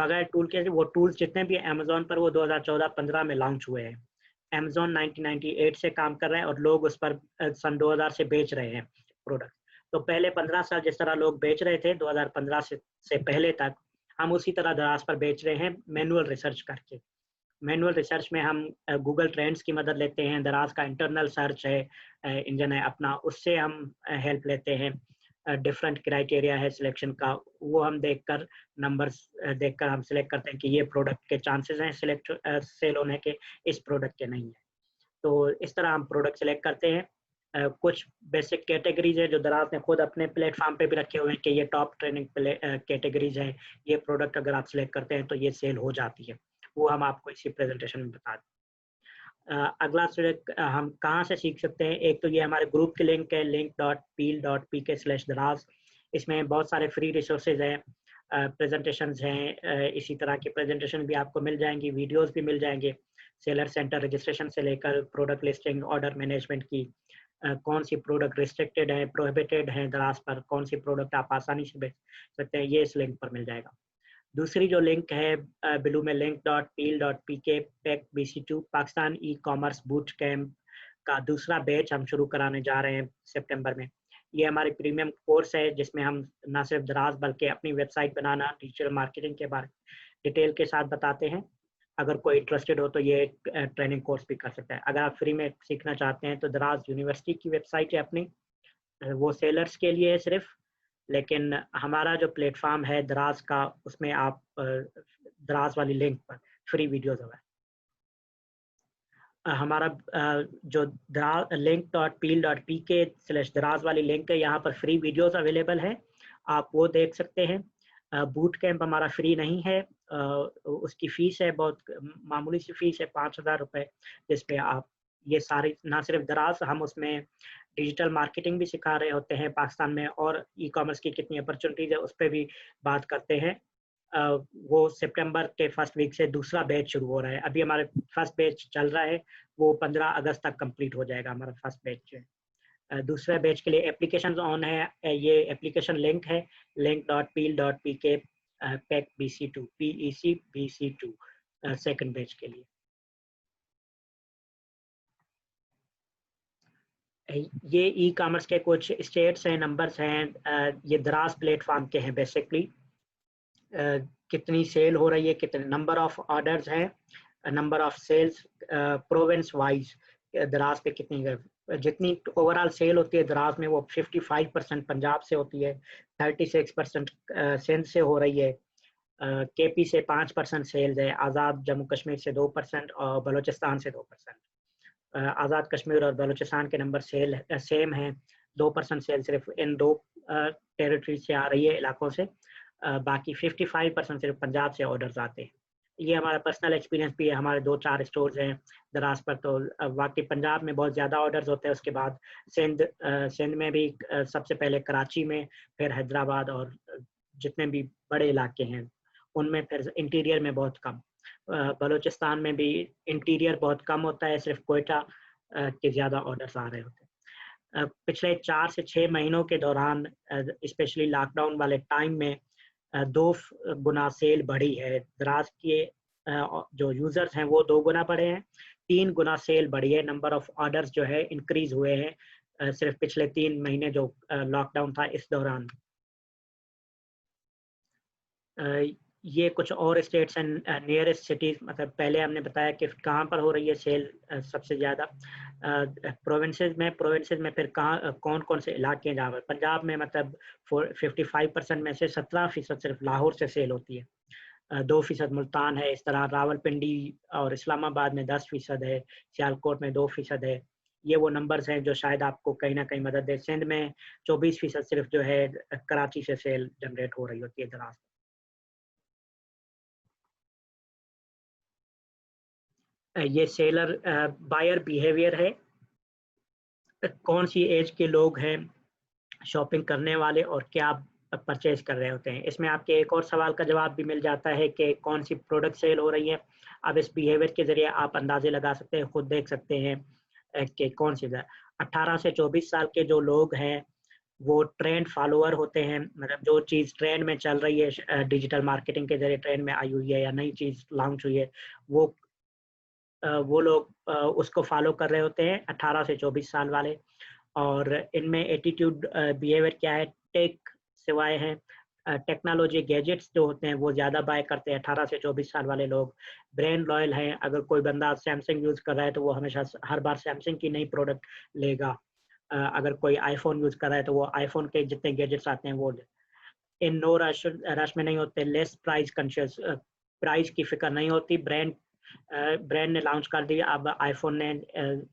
बगैर टूल के वो टूल्स जितने भी अमेज़न पर वो 2014-15 में लॉन्च हुए हैं। अमेज़न 1998 से काम कर रहे हैं और लोग उस पर सन 2000 से बेच रहे हैं प्रोडक्ट। तो पहले 15 साल जिस तरह लोग बेच रहे थे 2015 से पहले तक, हम उसी तरह दराज पर बेच रहे हैं मैनुअल रिसर्च करके। मैनुअल रिसर्च में हम गूगल ट्रेंड्स की मदद लेते हैं, दराज का इंटरनल सर्च है, इंजन है अपना, उससे हम हेल्प लेते हैं। डिफरेंट क्राइटेरिया है सिलेक्शन का, वो हम देखकर नंबर्स देखकर हम सिलेक्ट करते हैं कि ये प्रोडक्ट के चांसेस हैं सिलेक्ट सेल होने के, इस प्रोडक्ट के नहीं है। तो इस तरह हम प्रोडक्ट सेलेक्ट करते हैं। कुछ बेसिक कैटेगरीज है जो दराज ने खुद अपने प्लेटफॉर्म पे भी रखे हुए हैं कि ये टॉप ट्रेंडिंग कैटेगरीज हैं, ये प्रोडक्ट अगर आप सिलेक्ट करते हैं तो ये सेल हो जाती है। वो हम आपको इसी प्रेजेंटेशन में बता दें। अगला सिलेक्ट हम कहाँ से सीख सकते हैं, एक तो ये हमारे ग्रुप के लिंक है, link.peel.pk/दराज। इसमें बहुत सारे फ्री रिसोर्सेज हैं, प्रेजेंटेशंस हैं, इसी तरह की प्रेजेंटेशन भी आपको मिल जाएंगी, वीडियोस भी मिल जाएंगे, सेलर सेंटर रजिस्ट्रेशन से लेकर प्रोडक्ट लिस्टिंग, ऑर्डर मैनेजमेंट की, कौन सी प्रोडक्ट रिस्ट्रिक्टेड है, प्रोहिबिटेड है दराज पर, कौन सी प्रोडक्ट आप आसानी से बेच सकते हैं, ये इस लिंक पर मिल जाएगा। दूसरी जो लिंक है बिलू में link.peel.pk pack BC2 Pakistan e commerce boot camp का दूसरा बैच हम शुरू कराने जा रहे हैं सितंबर में। ये हमारी प्रीमियम कोर्स है जिसमें हम ना सिर्फ दराज बल्कि अपनी वेबसाइट बनाना, डिजिटल मार्केटिंग के बारे डिटेल के साथ बताते हैं। अगर कोई इंटरेस्टेड हो तो ये ट्रेनिंग कोर्स भी कर सकता है। अगर आप फ्री में सीखना चाहते हैं तो दराज यूनिवर्सिटी की वेबसाइट है अपनी, वो सेलर्स के लिए है सिर्फ, लेकिन हमारा जो प्लेटफॉर्म है दराज का, उसमें आप दराज वाली लिंक पर फ्री वीडियोस है। हमारा जो link.peel.pk/दराज वाली लिंक है, यहाँ पर फ्री वीडियोस अवेलेबल है, आप वो देख सकते हैं। बूट कैंप हमारा फ्री नहीं है, उसकी फ़ीस है, बहुत मामूली सी फ़ीस है 5,000 रुपये, जिसपे आप ये सारी ना सिर्फ दराज, हम उसमें डिजिटल मार्केटिंग भी सिखा रहे होते हैं पाकिस्तान में, और ई कॉमर्स की कितनी अपॉर्चुनिटीज़ है उस पर भी बात करते हैं। वो सितंबर के फर्स्ट वीक से दूसरा बैच शुरू हो रहा है। अभी हमारे फर्स्ट बैच चल रहा है, वो 15 अगस्त तक कंप्लीट हो जाएगा हमारा फर्स्ट बैच है। दूसरे बैच के लिए एप्लीकेशन ऑन है, ये एप्लीकेशन लिंक है link.peel.pk pack BC2 PEC BC2 second batch के लिए। ये ई कॉमर्स के कुछ स्टेट्स हैं, नंबर्स हैं, ये दराज प्लेटफॉर्म के हैं बेसिकली। कितनी सेल हो रही है, कितने नंबर ऑफ ऑर्डर्स हैं, number of sales province wise Daraz पे कितनी, जितनी ओवरऑल सेल होती है दराज में वो 55% पंजाब से होती है, 36% सिंध से हो रही है, KP से 5% सेल्स है, आज़ाद जम्मू कश्मीर से 2% और बलूचिस्तान से 2%। आज़ाद कश्मीर और बलूचिस्तान के नंबर सेम हैं, 2% सेल सिर्फ इन दो टेरिटरी से आ रही है, इलाकों से। बाकी 55% सिर्फ पंजाब से ऑर्डर्स आते हैं। ये हमारा पर्सनल एक्सपीरियंस भी है, हमारे 2-4 स्टोर्स हैं दराज पर, तो वाकई पंजाब में बहुत ज़्यादा ऑर्डर्स होते हैं, उसके बाद सिंध में भी सबसे पहले कराची में, फिर हैदराबाद, और जितने भी बड़े इलाके हैं उनमें फिर इंटीरियर में बहुत कम। बलूचिस्तान में भी इंटीरियर बहुत कम होता है, सिर्फ कोयटा के ज़्यादा ऑर्डर्स आ रहे होते हैं। पिछले 4 से 6 महीनों के दौरान, स्पेशली लॉकडाउन वाले टाइम में, 2 गुना सेल बढ़ी है दराज के, जो यूजर्स हैं वो 2 गुना बढ़े हैं, 3 गुना सेल बढ़ी है, नंबर ऑफ ऑर्डर्स जो है इंक्रीज हुए हैं सिर्फ पिछले 3 महीने जो लॉकडाउन था इस दौरान। ये कुछ और स्टेट्स एंड नियरेस्ट सिटीज, मतलब पहले हमने बताया कि कहाँ पर हो रही है सेल सबसे ज़्यादा, प्रोविंसेस में फिर कहाँ कौन कौन से इलाके हैं जहाँ पर। पंजाब में मतलब 55% में से 17% सिर्फ लाहौर से सेल होती है, 2% मुल्तान है, इस तरह रावलपिंडी और इस्लामाबाद में 10% है, सियालकोट में 2% है। ये वो नंबर्स हैं जो शायद आपको कहीं ना कहीं मदद दे। सिंध में 24% सिर्फ जो है कराची से सेल जनरेट हो रही होती है दराज। ये सेलर बायर बिहेवियर है, कौन सी एज के लोग हैं शॉपिंग करने वाले और क्या परचेज कर रहे होते हैं। इसमें आपके एक और सवाल का जवाब भी मिल जाता है कि कौन सी प्रोडक्ट सेल हो रही है। अब इस बिहेवियर के जरिए आप अंदाजे लगा सकते हैं, खुद देख सकते हैं कि कौन सी 18 से 24 साल के जो लोग हैं वो ट्रेंड फॉलोअर होते हैं, मतलब जो चीज़ ट्रेंड में चल रही है, डिजिटल मार्केटिंग के जरिए ट्रेंड में आई हुई है या नई चीज़ लॉन्च हुई है, वो लोग उसको फॉलो कर रहे होते हैं, 18 से 24 साल वाले। और इनमें एटीट्यूड बिहेवियर क्या है, टेक सेवाएं हैं, टेक्नोलॉजी गैजेट्स जो होते हैं वो ज़्यादा बाय करते हैं 18 से 24 साल वाले लोग। ब्रांड लॉयल हैं, अगर कोई बंदा सैमसंग यूज़ कर रहा है तो वो हमेशा हर बार सैमसंग की नई प्रोडक्ट लेगा। अगर कोई आईफोन यूज़ कर रहा है तो वो आईफोन के जितने गैजेट्स आते हैं वो। इन नो रश में नहीं होते, लेस प्राइस कॉन्शियस, प्राइस की फिक्र नहीं होती। ब्रांड ने लॉन्च कर दिया, अब आईफोन ने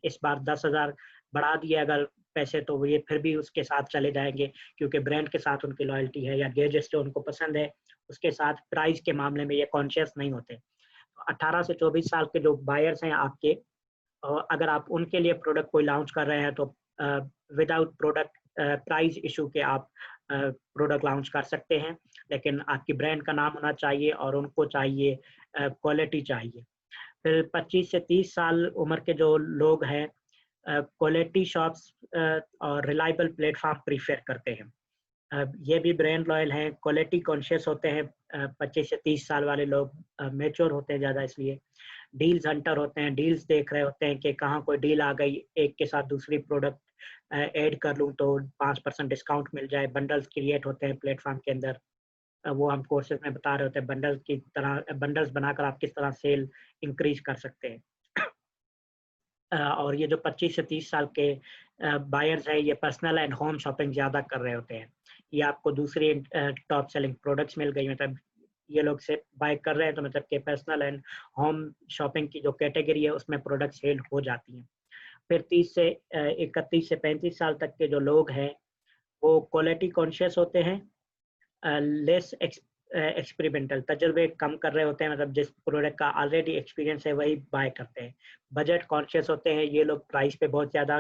इस बार 10,000 बढ़ा दिया अगर पैसे, तो ये फिर भी उसके साथ चले जाएंगे क्योंकि ब्रांड के साथ उनकी लॉयल्टी है, या गैजेट्स जो उनको पसंद है उसके साथ प्राइस के मामले में ये कॉन्शियस नहीं होते। तो 18 से 24 साल के जो बायर्स हैं आपके, अगर आप उनके लिए प्रोडक्ट कोई लॉन्च कर रहे हैं तो विदाउट प्रोडक्ट प्राइस इशू के आप प्रोडक्ट लॉन्च कर सकते हैं, लेकिन आपकी ब्रांड का नाम होना चाहिए और उनको चाहिए क्वालिटी चाहिए। फिर 25 से 30 साल उम्र के जो लोग हैं, क्वालिटी शॉप्स और रिलायबल प्लेटफॉर्म प्रीफर करते हैं। ये भी ब्रांड लॉयल हैं, क्वालिटी कॉन्शियस होते हैं। 25 से 30 साल वाले लोग मैच्योर होते हैं ज़्यादा, इसलिए डील्स हंटर होते हैं, डील्स देख रहे होते हैं कि कहाँ कोई डील आ गई, एक के साथ दूसरी प्रोडक्ट ऐड कर लूँ तो 5% डिस्काउंट मिल जाए। बंडल्स क्रिएट होते हैं प्लेटफॉर्म के अंदर। वो हम कोर्सेज में बता रहे होते हैं, बंडल्स की तरह बंडल्स बनाकर आप किस तरह सेल इंक्रीज कर सकते हैं। और ये जो 25 से 30 साल के बायर्स हैं, ये पर्सनल एंड होम शॉपिंग ज़्यादा कर रहे होते हैं। ये आपको दूसरी टॉप सेलिंग प्रोडक्ट्स मिल गई, मतलब ये लोग से बाय कर रहे हैं तो मतलब कि पर्सनल एंड होम शॉपिंग की जो कैटेगरी है उसमें प्रोडक्ट सेल हो जाती हैं। फिर 30 से 31 से 35 साल तक के जो लोग हैं वो क्वालिटी कॉन्शियस होते हैं, लेस एक्सपेरिमेंटल, तजुर्बे कम कर रहे होते हैं, मतलब जिस प्रोडक्ट का ऑलरेडी एक्सपीरियंस है वही बाय करते हैं। बजट कॉन्शियस होते हैं, ये लोग प्राइस पे बहुत ज़्यादा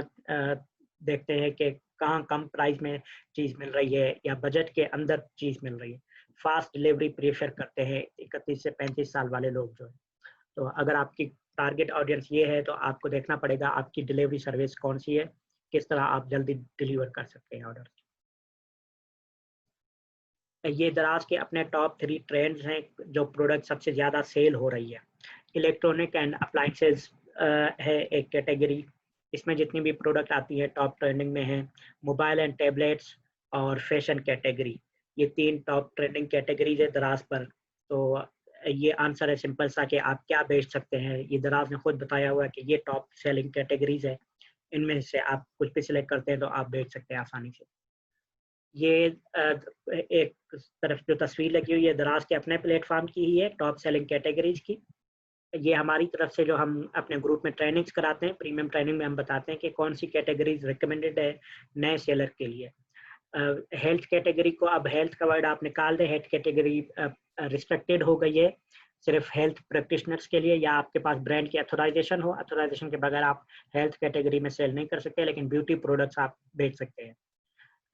देखते हैं कि कहाँ कम प्राइस में चीज़ मिल रही है या बजट के अंदर चीज़ मिल रही है। फास्ट डिलीवरी प्रेफर करते हैं 31 से 35 साल वाले लोग जो है। तो अगर आपकी टारगेट ऑडियंस ये है तो आपको देखना पड़ेगा आपकी डिलीवरी सर्विस कौन सी है, किस तरह आप जल्दी डिलीवर कर सकते हैं ऑर्डर। ये दराज के अपने टॉप 3 ट्रेंड्स हैं जो प्रोडक्ट सबसे ज़्यादा सेल हो रही है। इलेक्ट्रॉनिक एंड अप्लायंसेस है एक कैटेगरी, इसमें जितनी भी प्रोडक्ट आती है टॉप ट्रेंडिंग में है। मोबाइल एंड टैबलेट्स और फैशन कैटेगरी, ये 3 टॉप ट्रेंडिंग कैटेगरीज है दराज पर। तो ये आंसर है सिंपल सा कि आप क्या बेच सकते हैं। ये दराज ने खुद बताया हुआ है कि ये टॉप सेलिंग कैटेगरीज है, इनमें से आप कुछ भी सिलेक्ट करते हैं तो आप बेच सकते हैं आसानी से। ये एक तरफ जो तस्वीर लगी हुई है दराज के अपने प्लेटफॉर्म की ही है, टॉप सेलिंग कैटेगरीज की। ये हमारी तरफ से जो हम अपने ग्रुप में ट्रेनिंग्स कराते हैं, प्रीमियम ट्रेनिंग में हम बताते हैं कि कौन सी कैटेगरीज रिकमेंडेड है नए सेलर के लिए। हेल्थ कैटेगरी को अब हेल्थ का वर्ड आप निकाल दें, हेल्थ कैटेगरी रिस्ट्रिक्टेड हो गई है सिर्फ हेल्थ प्रैक्टिशनर्स के लिए, या आपके पास ब्रांड की अथोराइजेशन हो, अथोराइजेशन के बगैर आप हेल्थ कैटेगरी में सेल नहीं कर सकते, लेकिन ब्यूटी प्रोडक्ट्स आप बेच सकते हैं।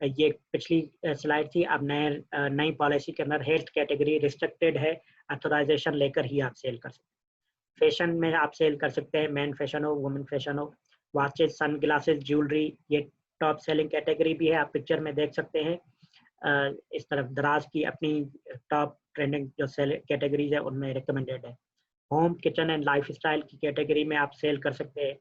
ये पिछली स्लाइड थी। अब नई पॉलिसी के अंदर हेल्थ कैटेगरी रिस्ट्रिक्टेड है, अथोराइजेशन लेकर ही आप सेल कर सकते हैं। फैशन में आप सेल कर सकते हैं, मैन फैशन हो वुमेन फैशन हो। वॉचेस, सन ग्लासेस, ज्वेलरी, ये टॉप सेलिंग कैटेगरी भी है, आप पिक्चर में देख सकते हैं। इस तरफ दराज की अपनी टॉप ट्रेंडिंग जो सेल कैटेगरीज है उनमें रिकमेंडेड है। होम, किचन एंड लाइफस्टाइल की कैटेगरी में आप सेल कर सकते हैं।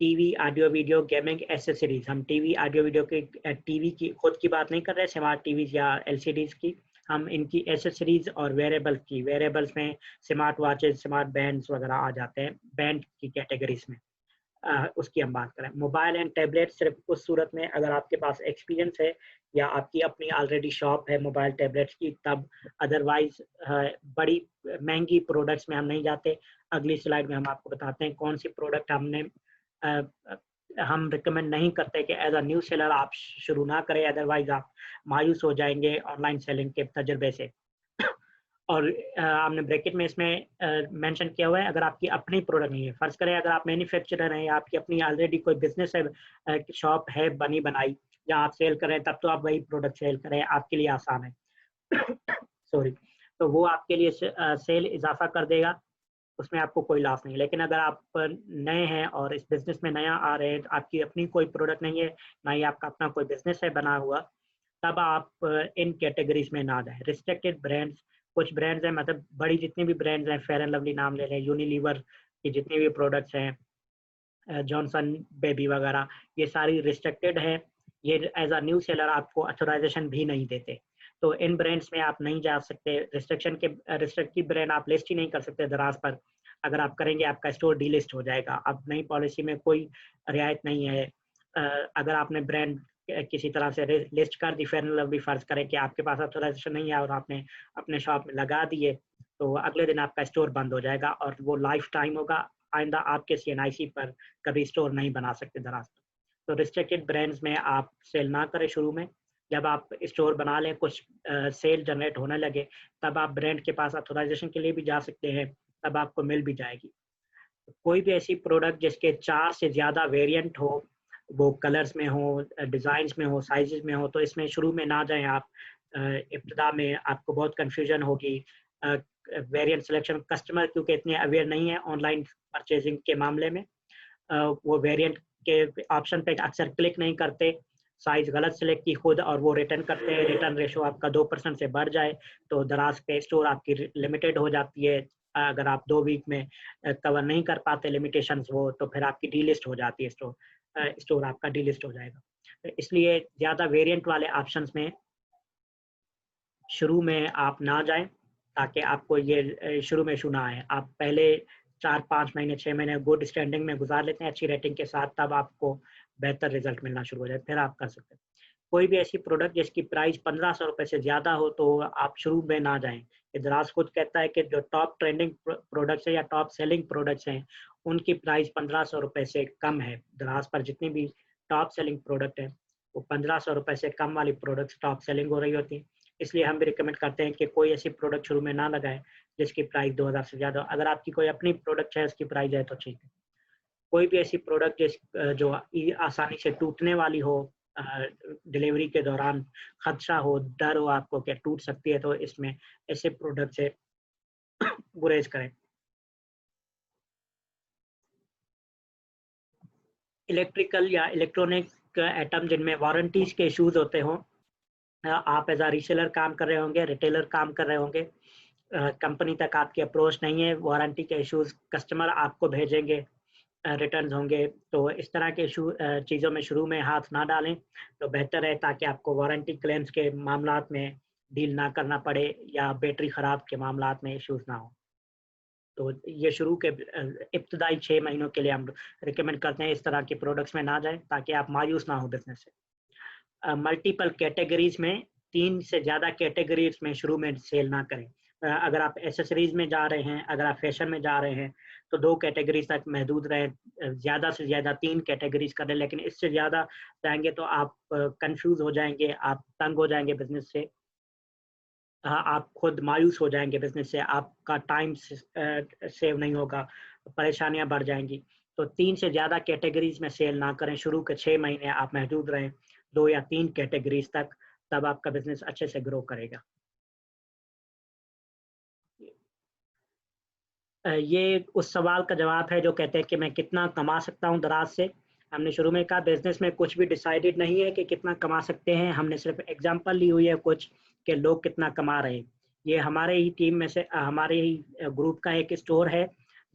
TV, audio video, gaming accessories, हम टीवी ऑडियो वीडियो के टीवी की खुद की बात नहीं कर रहे, स्मार्ट टीवीज या एलसीडीज की, हम इनकी एसेसरीज और वेरेबल्स की, वेरेबल्स में स्मार्ट वॉचेस, स्मार्ट बैंड्स वगैरह आ जाते हैं बैंड की कैटेगरीज में। उसकी हम बात करें। मोबाइल एंड टैबलेट सिर्फ उस सूरत में अगर आपके पास एक्सपीरियंस है या आपकी अपनी ऑलरेडी शॉप है मोबाइल टैबलेट्स की, तब अदरवाइज बड़ी महंगी प्रोडक्ट्स में हम नहीं जाते। अगली स्लाइड में हम आपको बताते हैं कौन सी प्रोडक्ट हम रिकमेंड नहीं करते कि एज अ न्यू सेलर आप शुरू ना करें, अदरवाइज आप मायूस हो जाएंगे ऑनलाइन सेलिंग के तजुर्बे से। और आपने ब्रैकेट में इसमें मेंशन किया हुआ है अगर आपकी अपनी प्रोडक्ट नहीं है। फर्ज करें अगर आप मैन्युफैक्चरर हैं या आपकी अपनी ऑलरेडी कोई बिजनेस है, शॉप है बनी बनाई जहाँ आप सेल करें, तब तो आप वही प्रोडक्ट सेल करें, आपके लिए आसान है। सॉरी, तो वो आपके लिए सेल इजाफा कर देगा, उसमें आपको कोई लॉस नहीं है। लेकिन अगर आप नए हैं और इस बिजनेस में नया आ रहे हैं, आपकी अपनी कोई प्रोडक्ट नहीं है, ना ही आपका अपना कोई बिजनेस है बना हुआ, तब आप इन कैटेगरीज में ना जाएं। रिस्ट्रिक्टेड ब्रांड्स, कुछ ब्रांड्स हैं, मतलब बड़ी जितनी भी ब्रांड्स हैं, फेयर एंड लवली नाम ले लें, यूनिलीवर की जितनी भी प्रोडक्ट्स हैं, जॉनसन बेबी वगैरह, ये सारी रिस्ट्रिक्टेड है। ये एज अ न्यू सेलर आपको अथोराइजेशन भी नहीं देते, तो इन ब्रांड्स में आप नहीं जा सकते। रिस्ट्रिक्टिव ब्रांड आप लिस्ट ही नहीं कर सकते दराज पर। अगर आप करेंगे आपका स्टोर डीलिस्ट हो जाएगा। अब नई पॉलिसी में कोई रियायत नहीं है। अगर आपने ब्रांड किसी तरह से लिस्ट कर दी, फेयर एंड लवली फर्ज करें कि आपके पास अथोराइजेशन नहीं है और आपने अपने शॉप में लगा दिए, तो अगले दिन आपका स्टोर बंद हो जाएगा और वो लाइफ टाइम होगा। आइंदा आपके CNIC पर कभी स्टोर नहीं बना सकते दराज पर। तो रिस्ट्रिक्टेड ब्रांड्स में आप सेल ना करें शुरू में। जब आप स्टोर बना लें, कुछ सेल जनरेट होने लगे, तब आप ब्रांड के पास अथोराइजेशन के लिए भी जा सकते हैं, तब आपको मिल भी जाएगी। कोई भी ऐसी प्रोडक्ट जिसके 4 से ज़्यादा वेरिएंट हो, वो कलर्स में हो, डिज़ाइंस में हो, साइजेस में हो, तो इसमें शुरू में ना जाएं आप। इब्तिदा में आपको बहुत कन्फ्यूजन होगी। वेरिएंट सिलेक्शन, कस्टमर क्योंकि इतने अवेयर नहीं है ऑनलाइन परचेजिंग के मामले में, वो वेरिएंट के ऑप्शन पे अक्सर क्लिक नहीं करते, साइज गलत सेलेक्ट की खुद और वो रिटर्न करते हैं, रिटर्न रेशो आपका 2% से बढ़ जाए तो दराज पे स्टोर आपकी लिमिटेड हो जाती है। अगर आप 2 वीक में कवर नहीं कर पाते लिमिटेशंस वो, तो फिर आपकी डीलिस्ट हो जाती है स्टोर आपका डीलिस्ट हो जाएगा। तो इसलिए ज़्यादा वेरिएंट वाले ऑप्शंस में शुरू में आप ना जाएँ, ताकि आपको ये शुरू में इशू ना आए। आप पहले 4-5 महीने, 6 महीने गुड स्टैंडिंग में गुज़ार लेते हैं अच्छी रेटिंग के साथ, तब आपको बेहतर रिज़ल्ट मिलना शुरू हो जाए, फिर आप कर सकते हैं। कोई भी ऐसी प्रोडक्ट जिसकी प्राइस ₹1500 से ज़्यादा हो, तो आप शुरू में ना जाएँ। इदराज खुद कहता है कि जो टॉप ट्रेंडिंग प्रोडक्ट्स हैं या टॉप सेलिंग प्रोडक्ट्स हैं, उनकी प्राइस ₹1500 से कम है। दराज पर जितनी भी टॉप सेलिंग प्रोडक्ट है, वो ₹1500 से कम वाली प्रोडक्ट्स टॉप सेलिंग हो रही होती हैं। इसलिए हम भी रिकमेंड करते हैं कि कोई ऐसी प्रोडक्ट शुरू में ना लगाएँ, जिसकी प्राइस 2000 से ज़्यादा हो। अगर आपकी कोई अपनी प्रोडक्ट है, उसकी प्राइस है तो ठीक है। कोई भी ऐसी प्रोडक्ट जो आसानी से टूटने वाली हो, अ, डिलीवरी के दौरान खदशा हो, डर हो आपको कि टूट सकती है, तो इसमें ऐसे प्रोडक्ट से गुरेज करें। इलेक्ट्रिकल या इलेक्ट्रॉनिक आइटम जिनमें वारंटीज़ के इश्यूज़ होते हों, आप एज़ अ रीसेलर काम कर रहे होंगे, रिटेलर काम कर रहे होंगे, कंपनी तक आपकी अप्रोच नहीं है, वारंटी के इश्यूज़ कस्टमर आपको भेजेंगे, रिटर्न्स होंगे, तो इस तरह के चीज़ों में शुरू में हाथ ना डालें, तो बेहतर है, ताकि आपको वारंटी क्लेम्स के मामलात में डील ना करना पड़े या बैटरी ख़राब के मामलात में इश्यूज़ ना हो। तो ये शुरू के इब्तदाई 6 महीनों के लिए हम रिकमेंड करते हैं इस तरह के प्रोडक्ट्स में ना जाएँ, ताकि आप मायूस ना हो बिज़नेस से। मल्टीपल कैटेगरीज़ में 3 से ज़्यादा कैटेगरीज़ में शुरू में सेल ना करें। अगर आप एक्सेसरीज़ में जा रहे हैं, अगर आप फैशन में जा रहे हैं, तो 2 कैटेगरीज़ तक महदूद रहें। ज़्यादा से ज़्यादा 3 कैटेगरीज़ करें, लेकिन इससे ज़्यादा जाएँगे तो आप कन्फ्यूज़ हो जाएँगे, आप तंग हो जाएँगे बिज़नेस से। हाँ, आप खुद मायूस हो जाएँगे बिज़नेस से, आपका टाइम सेव नहीं होगा, परेशानियाँ बढ़ जाएँगी। तो 3 से ज़्यादा कैटेगरीज़ में सेल ना करें, शुरू के 6 महीने आप महदूद रहें, 2 या 3 कैटेगरीज़ तक, तब आपका बिज़नेस अच्छे से ग्रो करेगा। ये उस सवाल का जवाब है जो कहते हैं कि मैं कितना कमा सकता हूँ दराज़ से। हमने शुरू में कहा बिज़नेस में कुछ भी डिसाइडेड नहीं है कि कितना कमा सकते हैं, हमने सिर्फ़ एग्ज़ाम्पल ली हुई है कुछ कि लोग कितना कमा रहे हैं। ये हमारे ही टीम में से हमारे ही ग्रुप का एक स्टोर है,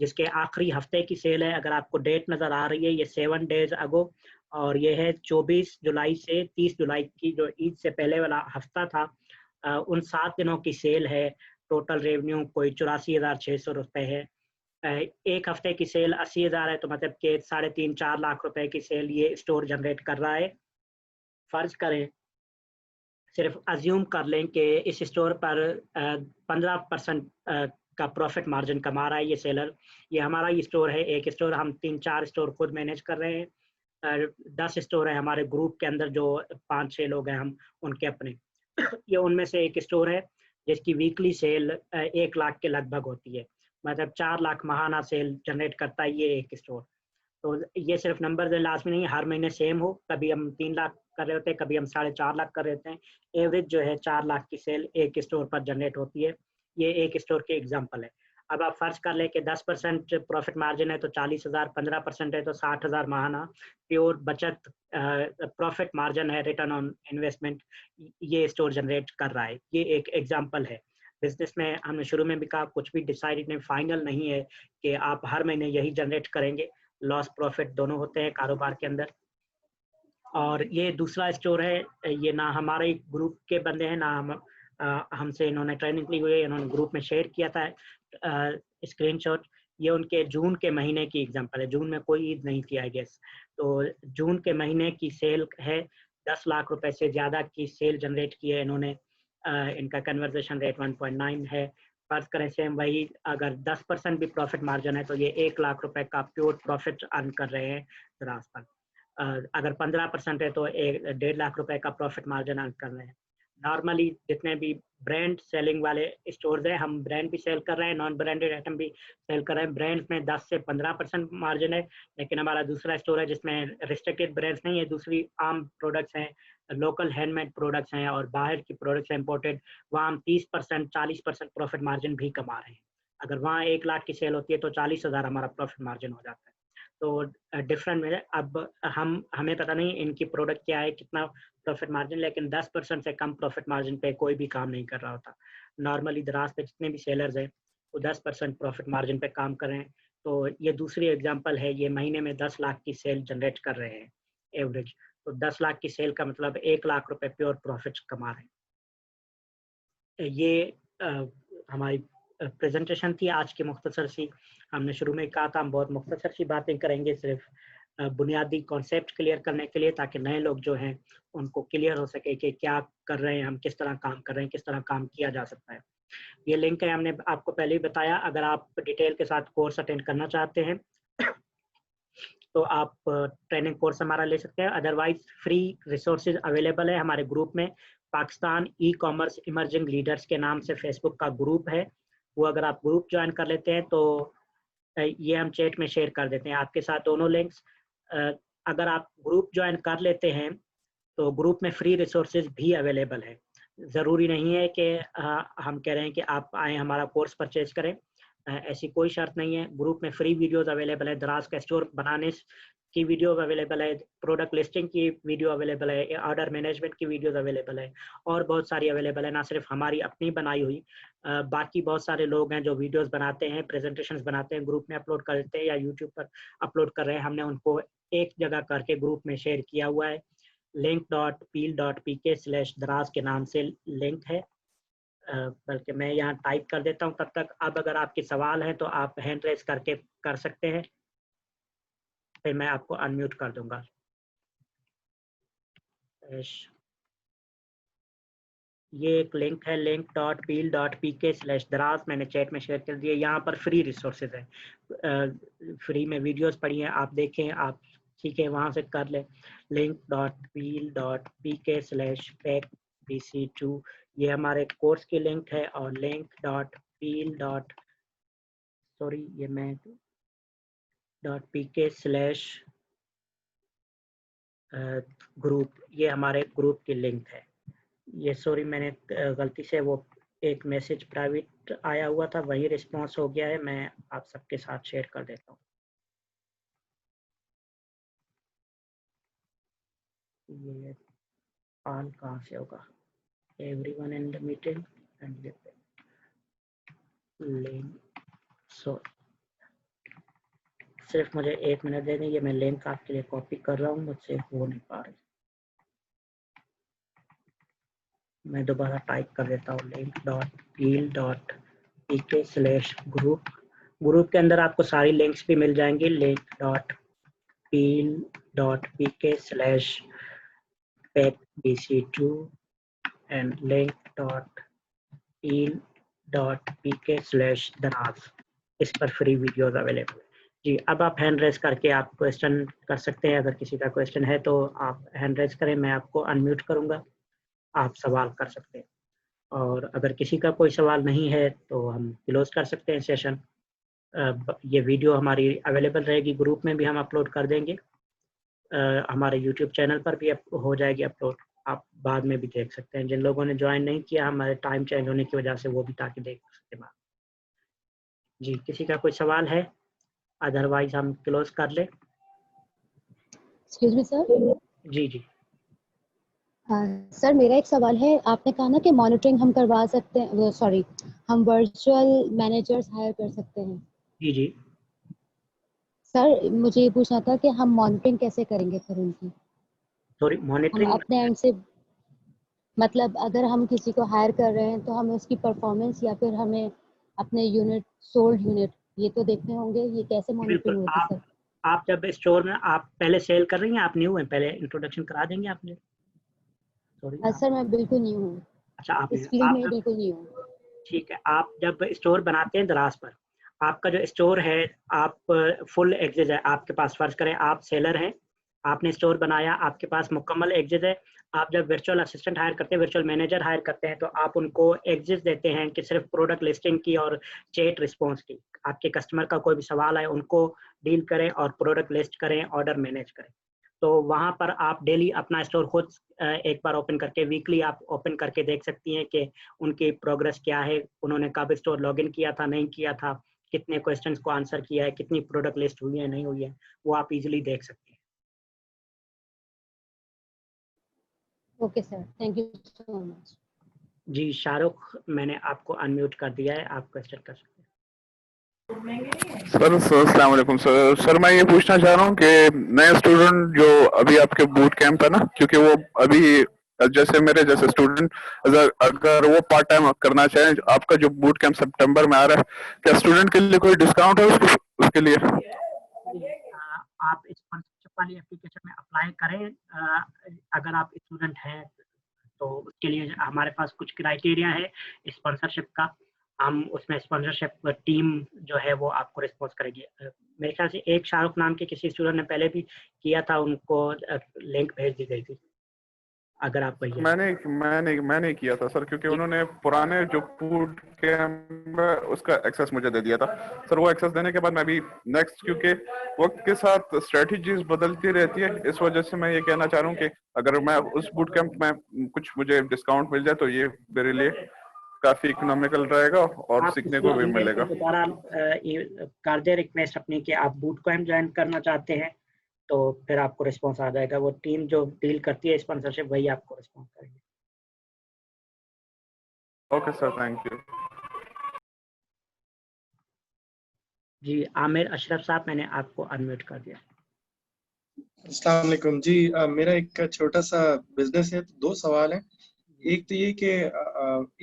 जिसके आखिरी हफ़्ते की सेल है। अगर आपको डेट नज़र आ रही है, ये 7 डेज़ अगो, और ये है 24 जुलाई से 30 जुलाई की, जो ईद से पहले वाला हफ़्ता था। उन 7 दिनों की सेल है। टोटल रेवेन्यू कोई ₹84,600 है। अ, 1 हफ्ते की सेल 80,000 है, तो मतलब कि 3.5-4 लाख रुपए की सेल ये स्टोर जनरेट कर रहा है। फ़र्ज़ करें, सिर्फ़ अज़्यूम कर लें कि इस स्टोर पर 15% का प्रॉफ़िट मार्जिन कमा रहा है ये सेलर। ये हमारा ही स्टोर है, एक स्टोर, हम 3-4 स्टोर खुद मैनेज कर रहे हैं। 10 स्टोर हैं हमारे ग्रुप के अंदर, जो 5-6 लोग हैं हम, उनके अपने। ये उनमें से एक स्टोर है जिसकी वीकली सेल 1 लाख के लगभग होती है। मतलब 4 लाख माहाना सेल जनरेट करता है ये एक स्टोर। तो ये सिर्फ नंबर्स है, लाज़मी नहीं है हर महीने सेम हो। कभी हम 3 लाख कर रहे होते हैं, कभी हम 4.5 लाख कर रहे होते हैं। एवरेज जो है 4 लाख की सेल एक स्टोर पर जनरेट होती है। ये एक स्टोर के एग्ज़ाम्पल है। अब आप फ़र्ज़ कर लें कि 10% प्रॉफ़िट मार्जिन है तो 40,000, 15% है तो 60,000 माहाना प्योर बचत प्रॉफ़िट मार्जिन है, रिटर्न ऑन इन्वेस्टमेंट ये स्टोर जनरेट कर रहा है। ये एक एग्ज़ाम्पल है। बिज़नेस में हमने शुरू में भी कहा कुछ भी डिसाइडेड नहीं, फाइनल नहीं है कि आप हर महीने यही जनरेट करेंगे। लॉस प्रॉफिट दोनों होते हैं कारोबार के अंदर। और ये दूसरा स्टोर है, ये ना हमारे ग्रुप के बंदे हैं, ना हमसे इन्होंने ट्रेनिंग ली हुई है, इन्होंने ग्रुप में शेयर किया था स्क्रीनशॉट। ये उनके जून के महीने की एग्जांपल है। जून में कोई ईद नहीं थी आई गेस। तो जून के महीने की सेल है, 10 लाख रुपए से ज़्यादा की सेल जनरेट की है इन्होंने। इनका कन्वर्जेशन रेट 1.9 है। फर्ज करें सेम वही, अगर 10% भी प्रॉफिट मार्जिन है तो ये 1 लाख रुपए का प्योर प्रॉफिट अर्न कर रहे हैं दराज पर। अगर 15% है तो 1.5 लाख रुपए का प्रॉफिट मार्जिन अर्न कर रहे हैं। नॉर्मली जितने भी ब्रांड सेलिंग वाले स्टोर्स हैं, हम ब्रांड भी सेल कर रहे हैं, नॉन ब्रांडेड आइटम भी सेल कर रहे हैं। ब्रांड्स में 10 से 15% मार्जिन है, लेकिन हमारा दूसरा स्टोर है जिसमें रिस्ट्रिक्टेड ब्रांड्स नहीं है, दूसरी आम प्रोडक्ट्स हैं, लोकल हैंडमेड प्रोडक्ट्स हैं और बाहर की प्रोडक्ट्स हैं इम्पोर्टेड। वहाँ हम 30%, 40% प्रॉफिट मार्जिन भी कमा रहे हैं। अगर वहाँ 1 लाख की सेल होती है तो 40,000 हमारा प्रॉफिट मार्जिन हो जाता है। तो डिफरेंट में अब हमें पता नहीं इनकी प्रोडक्ट क्या है, कितना प्रॉफिट मार्जिन, लेकिन 10% से कम प्रॉफिट मार्जिन पे कोई भी काम नहीं कर रहा होता। नॉर्मली दराज पे जितने भी सेलर्स हैं वो 10% प्रॉफिट मार्जिन पे काम कर रहे हैं। तो ये दूसरी एग्जांपल है, ये महीने में 10 लाख की सेल जनरेट कर रहे हैं एवरेज। तो 10 लाख की सेल का मतलब 1 लाख रुपए प्योर प्रॉफिट कमा रहे हैं। ये हमारी प्रेजेंटेशन थी आज की मुख्तसर सी। हमने शुरू में कहा था हम बहुत मुख्तसर सी बातें करेंगे, सिर्फ बुनियादी कॉन्सेप्ट क्लियर करने के लिए, ताकि नए लोग जो हैं उनको क्लियर हो सके कि क्या कर रहे हैं हम, किस तरह काम कर रहे हैं, किस तरह काम किया जा सकता है। ये लिंक है, हमने आपको पहले ही बताया। अगर आप डिटेल के साथ कोर्स अटेंड करना चाहते हैं तो आप ट्रेनिंग कोर्स हमारा ले सकते हैं। अदरवाइज फ्री रिसोर्सेज अवेलेबल है हमारे ग्रुप में। Pakistan e commerce emerging leaders के नाम से फेसबुक का ग्रुप है, वो अगर आप ग्रुप ज्वाइन कर लेते हैं तो ये हम चैट में शेयर कर देते हैं आपके साथ दोनों लिंक्स। अगर आप ग्रुप ज्वाइन कर लेते हैं तो ग्रुप में फ्री रिसोर्सेज भी अवेलेबल है। ज़रूरी नहीं है कि हम कह रहे हैं कि आप आए हमारा कोर्स परचेज करें, ऐसी कोई शर्त नहीं है। ग्रुप में फ्री वीडियोस अवेलेबल है, दराज का स्टोर बनाने की वीडियो अवेलेबल है, प्रोडक्ट लिस्टिंग की वीडियो अवेलेबल है, ऑर्डर मैनेजमेंट की वीडियोस अवेलेबल है, और बहुत सारी अवेलेबल है, ना सिर्फ हमारी अपनी बनाई हुई। बाकी बहुत सारे लोग हैं जो वीडियोस बनाते हैं, प्रेजेंटेशंस बनाते हैं, ग्रुप में अपलोड करते हैं या यूट्यूब पर अपलोड कर रहे हैं। हमने उनको एक जगह करके ग्रुप में शेयर किया हुआ है। link.peel.pk/दराज के नाम से लिंक है। बल्कि मैं यहाँ टाइप कर देता हूँ तब तक। अब अगर आपके सवाल हैं तो आप हैंड रेज करके कर सकते हैं, फिर मैं आपको अनम्यूट कर दूंगा। ये एक लिंक है link.peel.pk/दराज, मैंने चैट में शेयर कर दिया। यहाँ पर फ्री रिसोर्सेज है, फ्री में वीडियोस पड़ी हैं, आप देखें, आप सीखें, वहाँ से कर लें। link.peel.pk/PACBC2 ये हमारे कोर्स की लिंक है। और ये मैं .pk/ग्रुप ये हमारे ग्रुप की लिंक है। ये सॉरी मैंने गलती से वो एक मैसेज प्राइवेट आया हुआ था, वही रिस्पॉन्स हो गया है, मैं आप सबके साथ शेयर कर देता हूँ। ये ऑल कहाँ से होगा? Everyone in the meeting and link. So सिर्फ मुझे 1 मिनट दे दें, ये मैं लिंक आपके लिए कॉपी कर रहा हूँ, मुझसे हो नहीं पा रही। मैं दोबारा टाइप कर देता हूँ link.peel.pk/ग्रुप। ग्रुप के अंदर आपको सारी लिंक्स भी मिल जाएंगी। link.peel.pk/PACBC2 and link.peel.pk/दराज। इस पर फ्री वीडियोस अवेलेबल है। जी, अब आप हैंड रेज करके आप क्वेश्चन कर सकते हैं। अगर किसी का क्वेश्चन है तो आप हैंड रेज करें, मैं आपको अनम्यूट करूंगा, आप सवाल कर सकते हैं। और अगर किसी का कोई सवाल नहीं है तो हम क्लोज कर सकते हैं सेशन। ये वीडियो हमारी अवेलेबल रहेगी, ग्रुप में भी हम अपलोड कर देंगे, हमारे यूट्यूब चैनल पर भी हो जाएगी अपलोड, आप बाद में भी देख सकते हैं। जिन लोगों ने ज्वाइन नहीं किया हमारे टाइम चेंज होने की वजह से, वो भी ताकि देख सकते हैं। जी, किसी का कोई सवाल है? अदरवाइज हम क्लोज कर ले। Excuse me sir. जी जी सर मेरा एक सवाल है, आपने कहा ना कि मॉनिटरिंग हम करवा सकते हैं, सॉरी हम वर्चुअल मैनेजर्स हायर कर सकते हैं। जी जी सर मुझे ये पूछना था कि हम मॉनिटरिंग कैसे करेंगे फिर उनकी? सॉरी, हम मॉनिटरिंग अपने एंड से, मतलब अगर हम किसी को हायर कर रहे हैं तो हमें उसकी परफॉर्मेंस या फिर हमें अपने यूनिट, सोल्ड यूनिट, ये तो देखने होंगे, ये कैसे बिल्कुल। मॉनिटरिंग होगी सर? आप जब स्टोर में आप पहले सेल कर रही हैं, आप न्यू हैं, पहले इंट्रोडक्शन करा देंगे आपने। सॉरी सर मैं बिल्कुल न्यू हूँ, अच्छा, आप इस फील्ड आप में बिल्कुल न्यू हूँ। ठीक है। आप जब स्टोर बनाते हैं दराज पर, आपका जो स्टोर है, आप फुल एक्सेस है आपके पास। फर्ज करें आप सेलर हैं, आपने स्टोर बनाया, आपके पास मुकम्मल एक्सेस है। आप जब वर्चुअल असिस्टेंट हायर करते हैं, वर्चुअल मैनेजर हायर करते हैं, तो आप उनको एक्सेस देते हैं कि सिर्फ प्रोडक्ट लिस्टिंग की और चैट रिस्पॉन्स की। आपके कस्टमर का कोई भी सवाल है उनको डील करें और प्रोडक्ट लिस्ट करें, ऑर्डर मैनेज करें। तो वहाँ पर आप डेली अपना स्टोर खुद एक बार ओपन करके, वीकली आप ओपन करके देख सकती हैं कि उनकी प्रोग्रेस क्या है, उन्होंने कब स्टोर लॉगिन किया था, नहीं किया था, कितने क्वेश्चंस को आंसर किया है, कितनी प्रोडक्ट लिस्ट हुई है नहीं हुई है, वो आप इजीली देख सकते हैं। Okay sir, thank you so much. जी शाहरुख, मैंने आपको अनम्यूट कर दिया है, आप क्वेश्चन कर सकते हैं। सर अस्सलाम वालेकुम सर मैं ये पूछना चाह रहा हूँ कि नए स्टूडेंट जो अभी आपके बूट कैंप है ना, क्योंकि वो अभी जैसे मेरे जैसे स्टूडेंट अगर वो पार्ट टाइम करना चाहें, आपका जो बूट कैंप सितंबर में आ रहा है, क्या स्टूडेंट के लिए कोई डिस्काउंट है उसके लिए? आप इस स्पॉन्सरशिप वाली एप्लीकेशन में अप्लाई करें। अगर आप स्टूडेंट हैं तो उसके लिए हमारे पास कुछ क्राइटेरिया है स्पॉन्सरशिप का। हम उसमें स्पॉन्सरशिप टीम जो है वो आपको रिस्पॉन्स करेगी। मेरे ख्याल से एक शाहरुख नाम के किसी स्टूडेंट ने पहले भी किया था, उनको लिंक भेज दी गई थी। अगर आप मैंने किया था सर, क्योंकि उन्होंने पुराने जो बूट कैंप उसका एक्सेस मुझे दे दिया था सर। वो एक्सेस देने के बाद मैं भी नेक्स्ट, क्योंकि वक्त के साथ स्ट्रेटजीज बदलती रहती है, इस वजह से मैं ये कहना चाह रहा हूँ कि अगर मैं उस बूट कैंप में कुछ मुझे डिस्काउंट मिल जाए तो ये मेरे लिए काफी इकोनॉमिकल रहेगा और सीखने को भी मिलेगा। दोबारा कर दे रिक्वेस्ट अपनी कि आप बूट कैंप ज्वाइन करना चाहते हैं, तो फिर आपको रिस्पॉन्स आ जाएगा। वो टीम जो डील करती है स्पॉन्सरशिप वही आपको रिस्पॉन्स करेगी। Okay sir, thank you. जी आमिर अशरफ साहब, मैंने आपको अनम्यूट कर दिया। अस्सलाम वालेकुम जी। मेरा एक छोटा सा बिजनेस है, तो 2 सवाल हैं। एक तो ये कि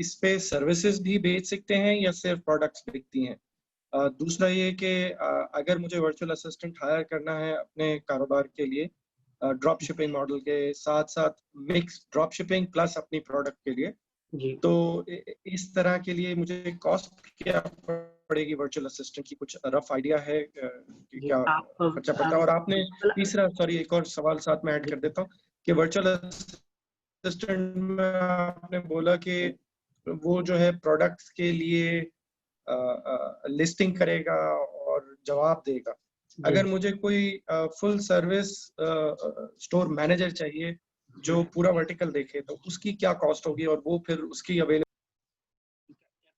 इस पे सर्विसेज भी बेच सकते हैं या सिर्फ प्रोडक्ट्स बिकती हैं? दूसरा ये कि अगर मुझे वर्चुअल असिस्टेंट हायर करना है अपने कारोबार के लिए, ड्रॉप शिपिंग मॉडल के साथ साथ मिक्स ड्रॉप शिपिंग प्लस अपनी प्रोडक्ट के लिए, जी तो इस तरह के लिए मुझे कॉस्ट क्या पड़ेगी वर्चुअल असिस्टेंट की? कुछ रफ आइडिया है कि जी क्या आप खर्चा पड़ता है? और आपने तीसरा, सॉरी, एक और सवाल साथ में ऐड कर देता हूँ कि वर्चुअल असिस्टेंट में आपने बोला कि वो जो है प्रोडक्ट्स के लिए लिस्टिंग करेगा और जवाब देगा। अगर मुझे कोई फुल सर्विस स्टोर मैनेजर चाहिए जो पूरा वर्टिकल देखे, तो उसकी क्या कॉस्ट होगी और वो फिर उसकी अवेलेबल?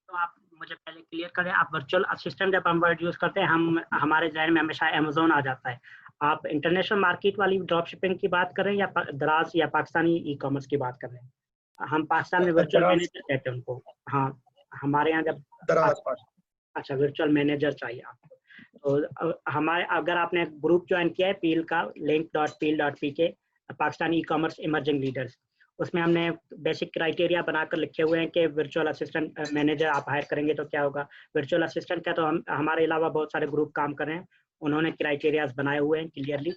तो आप मुझे पहले क्लियर करें, आप वर्चुअल असिस्टेंट जब हम वर्ड यूज़ करते हैं, हमारे जहन में हमेशा अमेज़न आ जाता है। आप इंटरनेशनल मार्केट वाली ड्रॉप शिपिंग की बात कर रहे हैं या दराज या पाकिस्तानी ई कॉमर्स की बात कर रहे हैं? हम पाकिस्तान में वर्चुअल मैनेजर कहते हैं उनको। हाँ, हमारे यहाँ जब अच्छा वर्चुअल मैनेजर चाहिए आपको, तो हमारे अगर आपने ग्रुप ज्वाइन किया है पील का, link.peel.pk Pakistani e commerce emerging leaders, उसमें हमने बेसिक क्राइटेरिया बनाकर लिखे हुए हैं कि वर्चुअल असिस्टेंट मैनेजर आप हायर करेंगे तो क्या होगा। वर्चुअल असिस्टेंट का तो हमारे अलावा बहुत सारे ग्रुप काम कर रहे हैं, उन्होंने क्राइटेरियाज बनाए हुए हैं क्लियरली।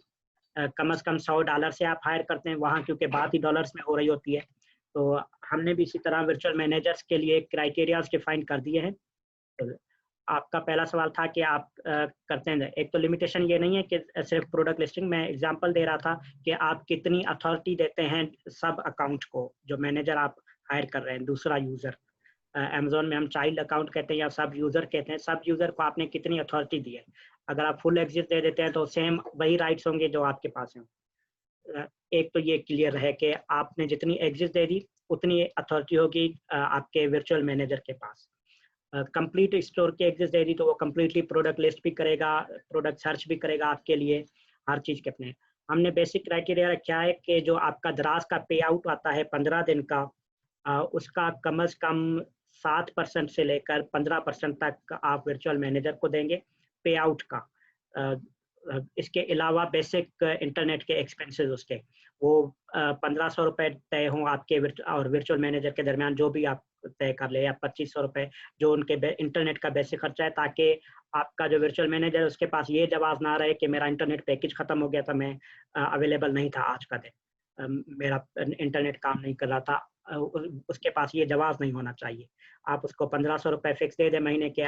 कम से कम $100 से आप हायर करते हैं वहाँ, क्योंकि बात ही डॉलर्स में हो रही होती है। तो हमने भी इसी तरह वर्चुअल मैनेजर्स के लिए क्राइटेरियाज डिफाइन कर दिए हैं। तो आपका पहला सवाल था कि आप करते हैं, एक तो लिमिटेशन ये नहीं है कि सिर्फ प्रोडक्ट लिस्टिंग। मैं एग्जांपल दे रहा था कि आप कितनी अथॉरिटी देते हैं सब अकाउंट को, जो मैनेजर आप हायर कर रहे हैं दूसरा यूज़र। अमेज़न में हम चाइल्ड अकाउंट कहते हैं या सब यूज़र कहते हैं, सब यूज़र को आपने कितनी अथॉरिटी दी है। अगर आप फुल एग्जिट दे देते हैं तो सेम वही राइट्स होंगे जो आपके पास हैं। एक तो ये क्लियर है कि आपने जितनी एग्जिट दे दी उतनी अथॉरिटी होगी आपके वर्चुअल मैनेजर के पास। कंप्लीट स्टोर की एक्सेस दे दी तो वो कम्प्लीटली प्रोडक्ट लिस्ट भी करेगा, प्रोडक्ट सर्च भी करेगा आपके लिए, हर चीज़ के अपने। हमने बेसिक क्राइटेरिया रखा है कि जो आपका दराज का पे आउट आता है 15 दिन का, उसका कम से कम 7% से लेकर 15% तक आप वर्चुअल मैनेजर को देंगे पे आउट का। इसके अलावा बेसिक इंटरनेट के एक्सपेंसेस उसके वो 1500 रुपये तय हों आपके और वर्चुअल मैनेजर के दरमियान, जो भी आप तय कर ले, या 2500 रुपये जो उनके इंटरनेट का बेसिक खर्चा है, ताकि आपका जो वर्चुअल मैनेजर उसके पास ये जवाब ना रहे कि मेरा इंटरनेट पैकेज ख़त्म हो गया था, मैं अवेलेबल नहीं था आज का दिन, मेरा इंटरनेट काम नहीं कर रहा था। उसके पास ये जवाब नहीं होना चाहिए। आप उसको 1500 रुपये फिक्स दे दें महीने के,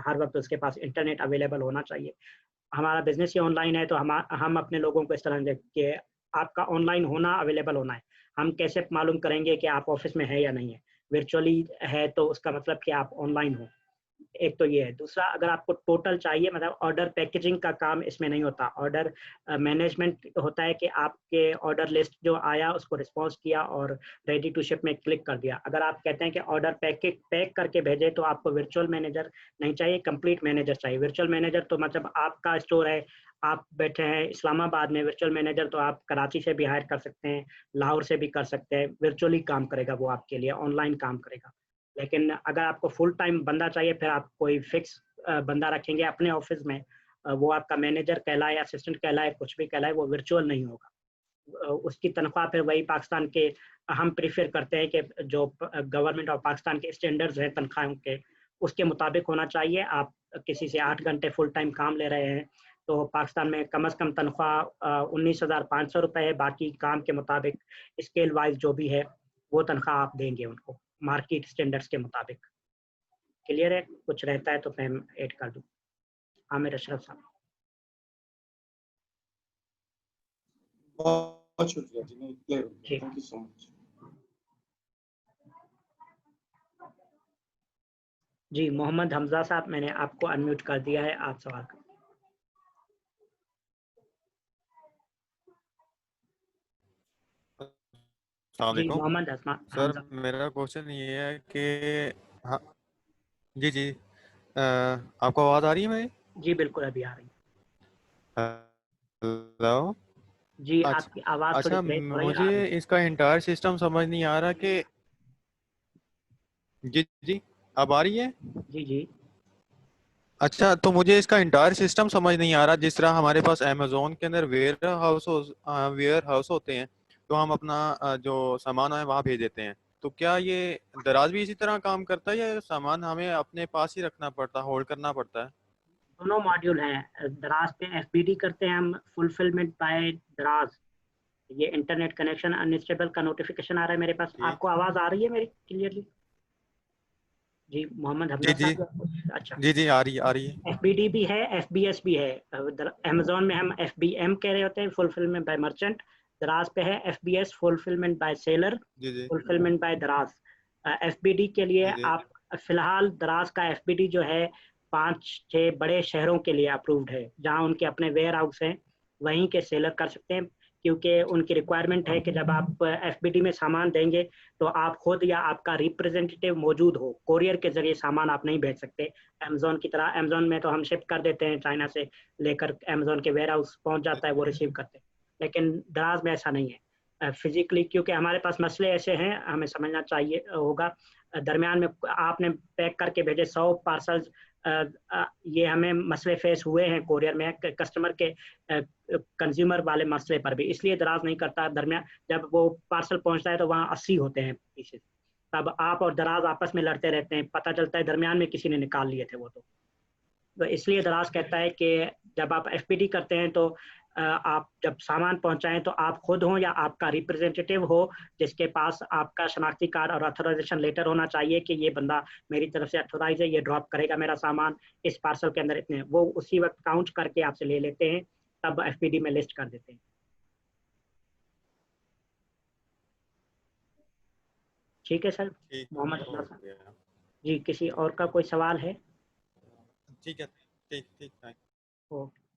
हर वक्त उसके पास इंटरनेट अवेलेबल होना चाहिए। हमारा बिजनेस ही ऑनलाइन है, तो हम अपने लोगों को इस तरह देख के आपका ऑनलाइन होना, अवेलेबल होना है। हम कैसे मालूम करेंगे कि आप ऑफिस में है या नहीं है? वर्चुअली है तो उसका मतलब कि आप ऑनलाइन हो। एक तो ये है। दूसरा, अगर आपको टोटल चाहिए, मतलब ऑर्डर पैकेजिंग का काम इसमें नहीं होता, ऑर्डर मैनेजमेंट होता है कि आपके ऑर्डर लिस्ट जो आया उसको रिस्पॉन्स किया और रेडी टू शिप में क्लिक कर दिया। अगर आप कहते हैं कि ऑर्डर पैक करके भेजे तो आपको वर्चुअल मैनेजर नहीं चाहिए, कंप्लीट मैनेजर चाहिए। वर्चुअल मैनेजर तो मतलब आपका स्टोर है, आप बैठे हैं इस्लामाबाद में, वर्चुअल मैनेजर तो आप कराची से भी हायर कर सकते हैं, लाहौर से भी कर सकते हैं, वर्चुअली काम करेगा वो आपके लिए, ऑनलाइन काम करेगा। लेकिन अगर आपको फुल टाइम बंदा चाहिए, फिर आप कोई फिक्स बंदा रखेंगे अपने ऑफिस में, वो आपका मैनेजर कहलाए, असिस्टेंट कहलाए, कुछ भी कहलाए, वो वर्चुअल नहीं होगा। उसकी तनख्वाह फिर वही पाकिस्तान के, हम प्रीफर करते हैं कि जो गवर्नमेंट ऑफ पाकिस्तान के स्टैंडर्ड्स हैं तनख्वाहों के, उसके मुताबिक होना चाहिए। आप किसी से 8 घंटे फुल टाइम काम ले रहे हैं तो पाकिस्तान में कम से कम तनख्वाह 19,500 रुपये है। बाकी काम के मुताबिक स्केल वाइज जो भी है वो तनख्वाह आप देंगे उनको मार्केट स्टैंडर्ड्स के मुताबिक। क्लियर है? कुछ रहता है तो मैं ऐड कर दूँ। आमिर अशरफ साहब। बहुत शुक्रिया जी, नहीं क्लियर हो गया, थैंक यू सो मच। जी मोहम्मद हमजा साहब, मैंने आपको अनम्यूट कर दिया है, आप सवाल करें। जी मोहम्मद सर मेरा क्वेश्चन ये है कि हाँ जी जी आपको आवाज़ आ रही है मेरी? जी बिल्कुल अभी आ रही है। हेलो जी अच्छा आपकी आवाज़ थोड़ी अच्छा ब्रेक हो रही है, आ मुझे रही है। इसका इंटायर सिस्टम समझ नहीं आ रहा कि जी जी अब आ रही है? जी जी अच्छा तो मुझे इसका इंटायर सिस्टम समझ नहीं आ रहा। जिस तरह हमारे पास अमेजोन के अंदर वेयर हाउस होते हैं तो हम अपना जो सामान है वहाँ भेज देते हैं, तो क्या ये दराज भी इसी तरह काम करता है या सामान हमें अपने पास ही रखना पड़ता है, होल्ड करना पड़ता है? दोनों मॉड्यूल हैं। दराज पे एफबीडी करते हैं हम, फुलफिलमेंट बाय दराज। ये इंटरनेट कनेक्शन अनस्टेबल का नोटिफिकेशन आ रहा है मेरे पास। जी आपको आवाज़ आ रही है मेरी क्लियरली? जी मोहम्मद हमजा जी जी साहब। अच्छा, जी जी आ रही है। एफबीडी भी है, एफबीएस भी है। अमेजोन में हम एफबीएम कह रहे होते हैं, फुलफिलमेंट बाय मर्चेंट। दराज पे है एफबीएस, फुलफिलमेंट बाय सेलर, जी जी फुलफिलमेंट बाय दराज। एफबीडी के लिए जी जी आप फिलहाल दराज का एफबीडी जो है 5-6 बड़े शहरों के लिए अप्रूव्ड है, जहां उनके अपने वेयर हाउस हैं, वहीं के सेलर कर सकते हैं। क्योंकि उनकी रिक्वायरमेंट है कि जब आप एफबीडी में सामान देंगे तो आप खुद या आपका रिप्रेजेंटेटिव मौजूद हो, कोरियर के जरिए सामान आप नहीं भेज सकते अमेजोन की तरह। अमेजोन में तो हम शिप कर देते हैं, चाइना से लेकर अमेजोन के वेयर हाउस पहुंच जाता है, वो रिसीव करते हैं। लेकिन दराज में ऐसा नहीं है फिजिकली, क्योंकि हमारे पास मसले ऐसे हैं, हमें समझना चाहिए होगा। दरमियान में आपने पैक करके भेजे 100 पार्सल्स, ये हमें मसले फेस हुए हैं कोरियर में, कस्टमर के कंज्यूमर वाले मसले पर भी, इसलिए दराज नहीं करता। दरमियान जब वो पार्सल पहुंचता है तो वहाँ 80 होते हैं पीसेस, तब आप और दराज आपस में लड़ते रहते हैं, पता चलता है दरमियान में किसी ने निकाल लिए थे वो। तो इसलिए दराज कहता है कि जब आप एफपीडी करते हैं तो आप जब सामान पहुंचाएं तो आप खुद हो या आपका रिप्रेजेंटेटिव हो, जिसके पास आपका शनाख्ती कार्ड और अथोराइजेशन लेटर होना चाहिए कि ये बंदा मेरी तरफ से अथोराइज है, ये ड्रॉप करेगा मेरा सामान इस पार्सल के अंदर इतने, वो उसी वक्त काउंट करके आपसे ले लेते हैं, तब एफपीडी में लिस्ट कर देते हैं। ठीक है सर ठीक मोहम्मद हो साहब। गया। जी किसी और का कोई सवाल है? ठीक है ठीक ठीक थैंक ओके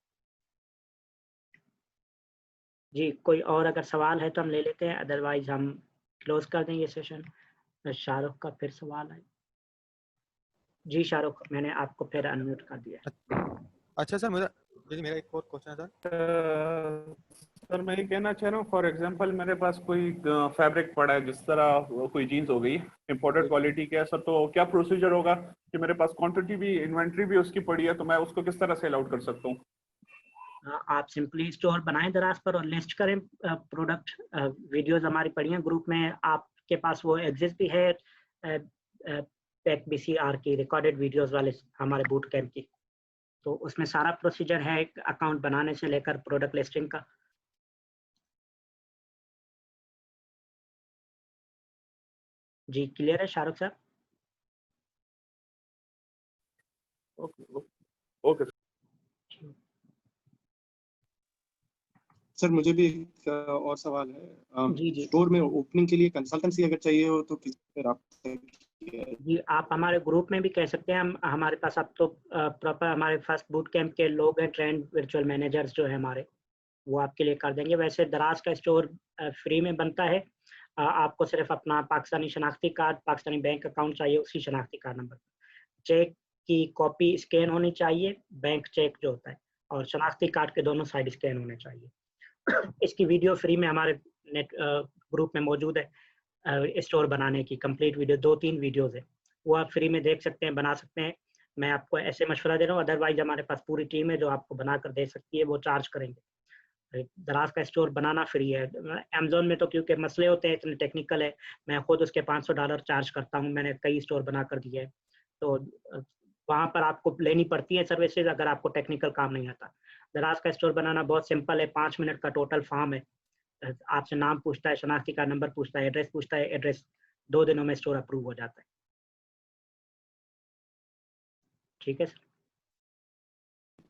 जी, कोई और अगर सवाल है तो हम ले लेते हैं, अदरवाइज हम क्लोज कर देंगे सेशन। शाहरुख का फिर सवाल है। जी शाहरुख, मैंने आपको फिर अनम्यूट कर दिया। अच्छा सर मेरा एक और क्वेश्चन है सर। सर मैं ये कहना चाह रहा हूँ, फॉर एग्जांपल मेरे पास कोई फैब्रिक पड़ा है, जिस तरह कोई जीन्स हो गई इंपोर्टेड क्वालिटी के, सर तो क्या प्रोसीजर होगा कि मेरे पास क्वांटिटी भी, इन्वेंट्री भी उसकी पड़ी है, तो मैं उसको किस तरह सेल आउट कर सकता हूँ? आप सिंपली स्टोर बनाएं दराज पर और लिस्ट करें प्रोडक्ट। वीडियोस हमारी पड़ी हैं ग्रुप में, आपके पास वो एग्जिस्ट भी है, पैक बीसीआर की रिकॉर्डेड वीडियोस वाले हमारे बूट कैंप की, तो उसमें सारा प्रोसीजर है अकाउंट बनाने से लेकर प्रोडक्ट लिस्टिंग का। जी क्लियर है शाहरुख साहब? Okay okay. सर मुझे भी एक और सवाल है। जी जी स्टोर में ओपनिंग के लिए कंसल्टेंसी अगर चाहिए हो तो किस पे राब्ता जी आप हमारे ग्रुप में भी कह सकते हैं। हम हमारे पास अब तो प्रॉपर हमारे फर्स्ट बूट कैंप के लोग हैं, ट्रेंड वर्चुअल मैनेजर्स जो है हमारे, वो आपके लिए कर देंगे। वैसे दराज का स्टोर फ्री में बनता है। आपको सिर्फ अपना पाकिस्तानी शनाख्ती कार्ड, पाकिस्तानी बैंक अकाउंट चाहिए, उसी शनाख्ती कार्ड नंबर। चेक की कॉपी स्कैन होनी चाहिए, बैंक चेक जो होता है, और शनाख्ती कार्ड के दोनों साइड स्कैन होने चाहिए। इसकी वीडियो फ्री में हमारे नेट ग्रुप में मौजूद है। स्टोर बनाने की कंप्लीट वीडियो 2-3 वीडियोस है, वो आप फ्री में देख सकते हैं, बना सकते हैं। मैं आपको ऐसे मशवरा दे रहा हूँ, अदरवाइज हमारे पास पूरी टीम है जो आपको बनाकर दे सकती है, वो चार्ज करेंगे। दराज का स्टोर बनाना फ्री है। अमेजोन में तो क्योंकि मसले होते हैं, इतने टेक्निकल है, मैं खुद उसके $500 चार्ज करता हूँ। मैंने कई स्टोर बना कर दिए है, तो वहाँ पर आपको लेनी पड़ती है सर्विसेज अगर आपको टेक्निकल काम नहीं आता। दराज का स्टोर बनाना बहुत सिंपल है, 5 मिनट का टोटल फॉर्म है। आपसे नाम पूछता है, शनाख्ती कार्ड नंबर पूछता है, एड्रेस पूछता है, एड्रेस 2 दिनों में स्टोर अप्रूव हो जाता है। ठीक है सर।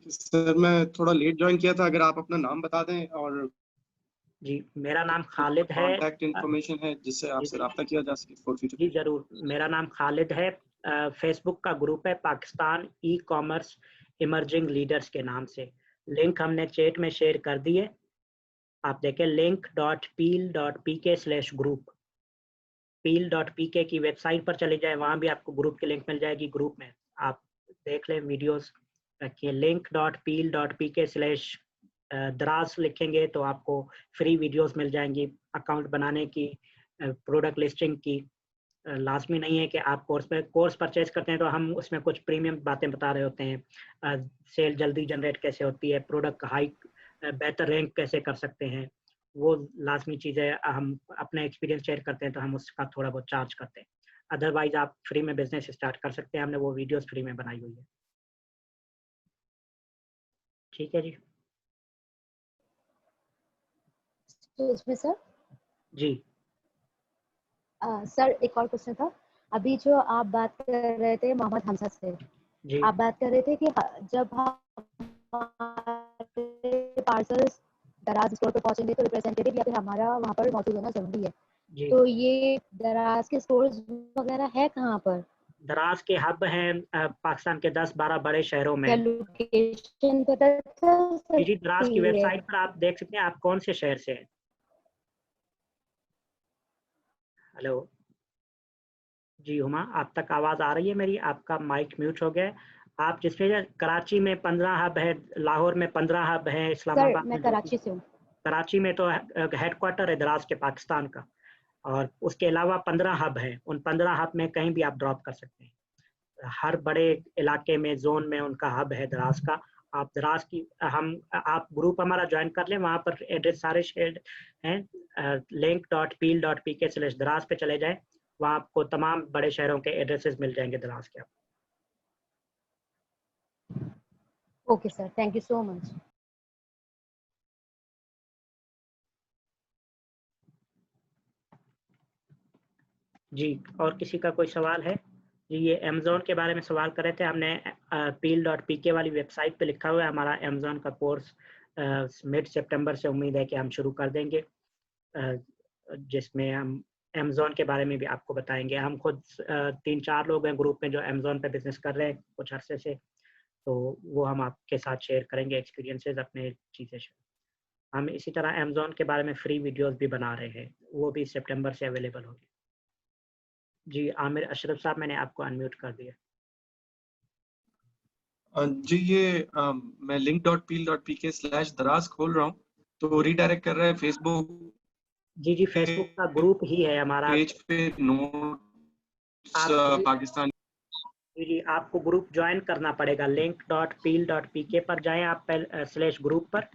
सर मैं थोड़ा लेट ज्वाइन किया था, अगर आप अपना नाम बता दें और जी मेरा नाम खालिद है। कॉन्टैक्ट इन्फॉर्मेशन है जिससे आपसे रब्ता किया जा सके फॉर फ्यूचर। जी जरूर, मेरा नाम खालिद है। फेसबुक का ग्रुप है Pakistan e commerce emerging leaders के नाम से। लिंक हमने चैट में शेयर कर दी है, आप देखें link.peel.pk/group। peel.pk की वेबसाइट पर चले जाए, वहाँ भी आपको ग्रुप की लिंक मिल जाएगी। ग्रुप में आप देख लें, वीडियोस रखिए। link.peel.pk/दराज लिखेंगे तो आपको फ्री वीडियोस मिल जाएंगी अकाउंट बनाने की, प्रोडक्ट लिस्टिंग की। लाजमी नहीं है कि आप कोर्स परचेज करते हैं तो हम उसमें कुछ प्रीमियम बातें बता रहे होते हैं। सेल जल्दी जनरेट कैसे होती है, प्रोडक्ट हाई बेहतर रैंक कैसे कर सकते हैं, वो लाजमी चीज़ें हम अपने एक्सपीरियंस शेयर करते हैं तो हम उसका थोड़ा बहुत चार्ज करते हैं। अदरवाइज आप फ्री में बिजनेस स्टार्ट कर सकते हैं, हमने वो वीडियोस फ्री में बनाई हुई है। ठीक है जी। तो इसमें सर जी सर एक और क्वेश्चन था। अभी जो आप बात कर रहे थे मोहम्मद हमजा से, जी आप बात कर रहे थे कि जब हम पार्सल्स दराज स्टोर पे पहुंचेंगे तो रिप्रेजेंटेटिव या फिर हमारा वहाँ पर मौजूद होना जरूरी है। जी। तो ये दराज के स्टोर्स वगैरह है कहाँ पर? दराज के हब हैं पाकिस्तान के 10-12 बड़े शहरों क्या में। लोकेशन पता चल जी दराज की सकती है? वेबसाइट पर आप देख सकते हैं आप कौन से शहर से हैं। हेलो जी हुमा, आप तक आवाज़ आ रही है मेरी? आपका माइक म्यूट हो गया है। आप जिसमें कराची में 15 हब है, लाहौर में 15 हब है, सर इस्लामाबाद मैं में 2। कराची से हूँ। कराची में तो हेडक्वार्टर है दराज के पाकिस्तान का, और उसके अलावा 15 हब हैं। उन 15 हब में कहीं भी आप ड्रॉप कर सकते हैं। हर बड़े इलाके में, जोन में उनका हब है दराज का। आप दराज की आप ग्रुप हमारा ज्वाइन कर लें, वहाँ पर एड्रेस सारे शेयर हैं। link.peel.pk/दराज पे चले जाएं, वहाँ आपको तमाम बड़े शहरों के एड्रेसेस मिल जाएंगे दराज के। Okay sir, thank you so much. जी और किसी का कोई सवाल है? जी ये अमेज़ॉन के बारे में सवाल कर रहे थे। हमने peel.pk वाली वेबसाइट पे लिखा हुआ है हमारा अमेज़ॉन का कोर्स मिड सितंबर से उम्मीद है कि हम शुरू कर देंगे, जिसमें हम अमेज़ॉन के बारे में भी आपको बताएंगे। हम खुद 3-4 लोग हैं ग्रुप में जो अमेज़ॉन पे बिजनेस कर रहे हैं कुछ अरसे से, तो वो हम आपके साथ शेयर करेंगे एक्सपीरियंसेस, अपने चीज़ें। हम इसी तरह अमेज़ॉन के बारे में फ्री वीडियोस भी बना रहे हैं, वो भी सितंबर से अवेलेबल होगी। जी आमिर अशरफ साहब, मैंने आपको अनम्यूट कर दिया। जी ये मैं link.peel.pk/दराज खोल रहा हूँ तो रीडायरेक्ट कर रहा है फेसबुक जी जी फेसबुक का ग्रुप ही है हमारा। पेज पे नोट्स आप पाकिस्तान। जी आपको ग्रुप ज्वाइन करना पड़ेगा। link.peel.pk पर जाएं आप /ग्रुप पर।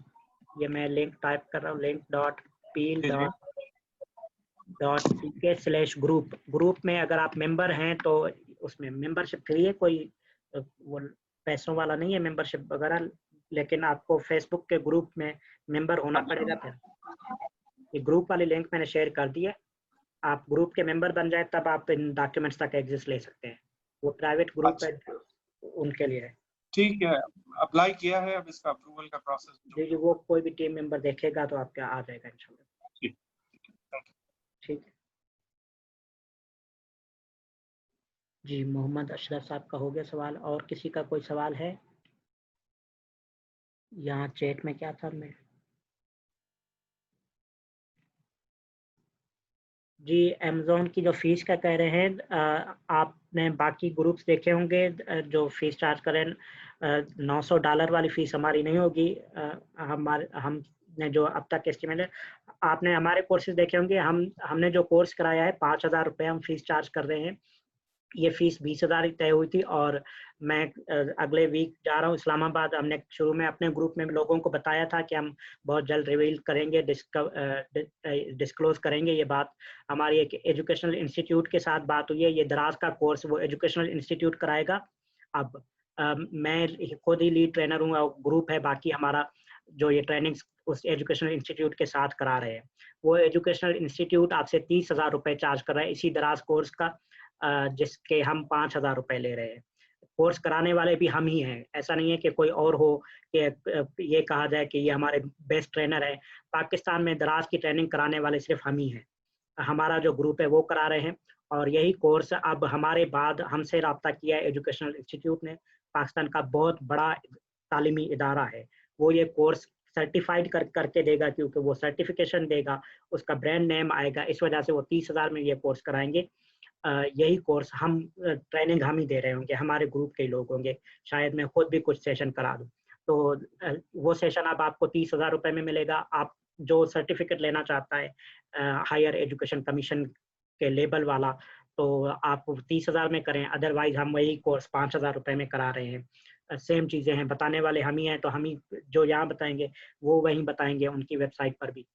ये मैं लिंक टाइप कर रहा हूँ, link.peel.pk/ग्रुप। ग्रुप में अगर आप मेंबर हैं तो उसमें मेंबरशिप फ्री है, कोई वो पैसों वाला नहीं है मेंबरशिप वगैरह, लेकिन आपको फेसबुक के ग्रुप में मेंबर होना पड़ेगा। फिर ये ग्रुप वाली लिंक मैंने शेयर कर दी है, आप ग्रुप के मेंबर बन जाए तब आप इन डॉक्यूमेंट्स तक एक्सेस ले सकते हैं। वो प्राइवेट ग्रुप है, उनके लिए है। ठीक है, अप्लाई किया है, अब इसका अप्रूवल का प्रोसेस जी जी वो कोई भी टीम मेंबर देखेगा तो आपका आ जाएगा इंशाल्लाह। ठीक है। जी, मोहम्मद अशरफ साहब का हो गया सवाल। और किसी का कोई सवाल है? यहाँ चैट में क्या था मैं जी, अमेज़न की जो फ़ीस का कह रहे हैं, आपने बाकी ग्रुप्स देखे होंगे, जो फ़ीस चार्ज कर रहे हैं, $900 वाली फ़ीस हमारी नहीं होगी। हमने जो अब तक एस्टिमेट है, आपने हमारे कोर्सेज़ देखे होंगे, हमने जो कोर्स कराया है ₹5000 हम फ़ीस चार्ज कर रहे हैं। ये फ़ीस 20,000 ही तय हुई थी और मैं अगले वीक जा रहा हूँ इस्लामाबाद। हमने शुरू में अपने ग्रुप में लोगों को बताया था कि हम बहुत जल्द रिवील करेंगे, डिस्क्लोज़ करेंगे ये बात। हमारी एक एजुकेशनल इंस्टीट्यूट के साथ बात हुई है, ये दराज का कोर्स वो एजुकेशनल इंस्टीट्यूट कराएगा। अब मैं खुद ही लीड ट्रेनर हूँ और ग्रुप है बाकी हमारा जो ये ट्रेनिंग्स उस एजुकेशनल इंस्टीट्यूट के साथ करा रहे हैं। वो एजुकेशनल इंस्टीट्यूट आपसे ₹30,000 चार्ज कर रहा है इसी दराज कोर्स का, जिसके हम ₹5,000 ले रहे हैं। कोर्स कराने वाले भी हम ही हैं, ऐसा नहीं है कि कोई और हो कि ये कहा जाए कि ये हमारे बेस्ट ट्रेनर है। पाकिस्तान में दराज की ट्रेनिंग कराने वाले सिर्फ हम ही हैं। हमारा जो ग्रुप है वो करा रहे हैं और यही कोर्स अब हमारे बाद हमसे रब्ता किया है एजुकेशनल इंस्टीट्यूट ने। पाकिस्तान का बहुत बड़ा तालीमी इदारा है, वो ये कोर्स सर्टिफाइड करके देगा, क्योंकि वो सर्टिफिकेशन देगा, उसका ब्रांड नेम आएगा, इस वजह से वो 30,000 में ये कोर्स कराएंगे। यही कोर्स ट्रेनिंग हम ही दे रहे होंगे, हमारे ग्रुप के लोग होंगे, शायद मैं खुद भी कुछ सेशन करा दूँ। तो वो सेशन अब आपको ₹30,000 में मिलेगा। आप जो सर्टिफिकेट लेना चाहता है हायर एजुकेशन कमीशन के लेबल वाला, तो आप 30,000 में करें, अदरवाइज हम वही कोर्स ₹5,000 में करा रहे हैं। सेम चीज़ें हैं, बताने वाले हम ही हैं, तो हम ही जो यहाँ बताएंगे वो वहीं बताएंगे उनकी वेबसाइट पर भी।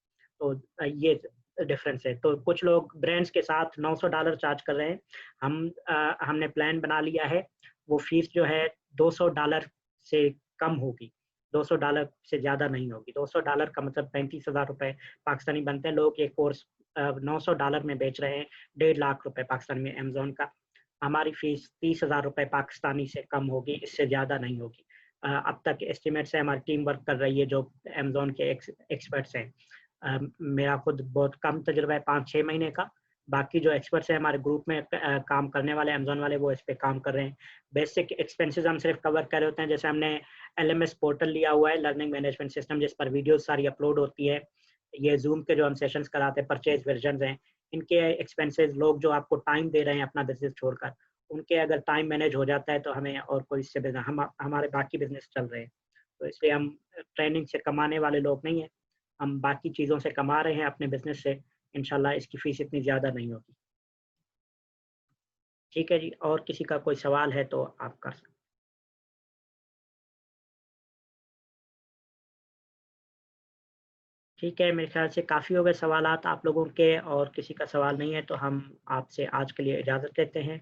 तो ये डिफरेंस है। तो कुछ लोग ब्रांड्स के साथ $900 चार्ज कर रहे हैं। हमने प्लान बना लिया है, वो फीस जो है $200 से कम होगी, $200 से ज़्यादा नहीं होगी। $200 का मतलब ₹35,000 पाकिस्तानी बनते हैं। लोग ये कोर्स $900 में बेच रहे हैं, ₹1.5 लाख पाकिस्तान में अमेज़न का। हमारी फीस ₹30,000 पाकिस्तानी से कम होगी, इससे ज़्यादा नहीं होगी। अब तक एस्टिमेट से हमारी टीम वर्क कर रही है, जो अमेज़न के एक्सपर्ट्स हैं। मेरा खुद बहुत कम तजुर्बा है 5-6 महीने का। बाकी जो एक्सपर्ट्स हैं हमारे ग्रुप में काम करने वाले अमेज़न वाले, वो इस पे काम कर रहे हैं। बेसिक एक्सपेंसेस हम सिर्फ कवर कर रहे होते हैं, जैसे हमने एलएमएस पोर्टल लिया हुआ है, लर्निंग मैनेजमेंट सिस्टम, जिस पर वीडियोस सारी अपलोड होती है। ये जूम के जो हम सेशंस कराते हैं, परचेज वर्जन हैं, इनके एक्सपेंसेस लोग जो आपको टाइम दे रहे हैं अपना बिजनेस छोड़कर, उनके अगर टाइम मैनेज हो जाता है तो हमें और कोई इससे बिजनेस, हमारे बाकी बिजनेस चल रहे हैं। तो इसलिए हम ट्रेनिंग से कमाने वाले लोग नहीं हैं, हम बाकी चीज़ों से कमा रहे हैं अपने बिजनेस से। इंशाल्लाह इसकी फीस इतनी ज़्यादा नहीं होगी। ठीक है जी, और किसी का कोई सवाल है तो आप कर सकते हैं। ठीक है, मेरे ख्याल से काफ़ी हो गए सवालात आप लोगों के, और किसी का सवाल नहीं है तो हम आपसे आज के लिए इजाज़त लेते हैं।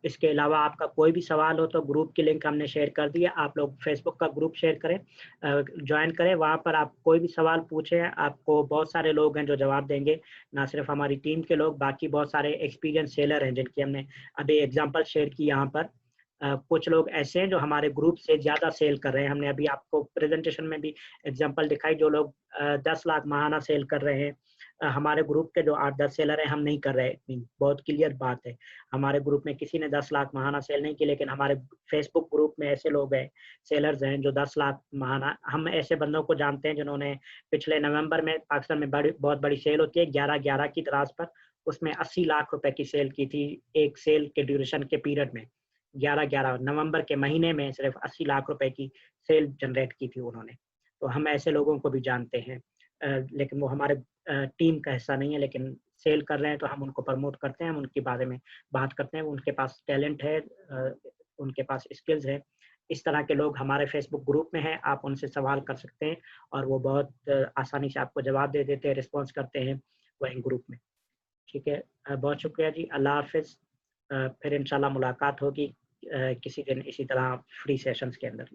इसके अलावा आपका कोई भी सवाल हो तो ग्रुप की लिंक हमने शेयर कर दी है, आप लोग फेसबुक का ग्रुप शेयर करें, ज्वाइन करें, वहाँ पर आप कोई भी सवाल पूछें, आपको बहुत सारे लोग हैं जो जवाब देंगे। ना सिर्फ हमारी टीम के लोग, बाकी बहुत सारे एक्सपीरियंस सेलर हैं जिनकी हमने अभी एग्जाम्पल शेयर की यहाँ पर। कुछ लोग ऐसे हैं जो हमारे ग्रुप से ज़्यादा सेल कर रहे हैं। हमने अभी आपको प्रेजेंटेशन में भी एग्जांपल दिखाई, जो लोग 10 लाख माहाना सेल कर रहे हैं। हमारे ग्रुप के जो 8-10 सेलर हैं, हम नहीं कर रहे इतनी, बहुत क्लियर बात है। हमारे ग्रुप में किसी ने 10 लाख माहाना सेल नहीं की, लेकिन हमारे फेसबुक ग्रुप में ऐसे लोग हैं, सेलर्स हैं जो 10 लाख माहाना, हम ऐसे बंदों को जानते हैं जिन्होंने पिछले नवंबर में पाकिस्तान में बहुत बड़ी सेल होती है 11-11 की दराज पर, उसमें 80 लाख रुपए की सेल की थी एक सेल के ड्यूरेशन के पीरियड में। 11-11 नवंबर के महीने में सिर्फ 80 लाख रुपए की सेल जनरेट की थी उन्होंने। तो हम ऐसे लोगों को भी जानते हैं, लेकिन वो हमारे टीम का हिस्सा नहीं है, लेकिन सेल कर रहे हैं तो हम उनको प्रमोट करते हैं, हम उनके बारे में बात करते हैं, उनके पास टैलेंट है, उनके पास स्किल्स है। इस तरह के लोग हमारे फेसबुक ग्रुप में हैं, आप उनसे सवाल कर सकते हैं और वो बहुत आसानी से आपको जवाब दे देते हैं, रिस्पॉन्स करते हैं वहीं ग्रुप में। ठीक है, बहुत शुक्रिया जी, अल्लाह हाफिज़। फिर इंशाल्लाह मुलाकात होगी किसी दिन इसी तरह फ्री सेशंस के अंदर।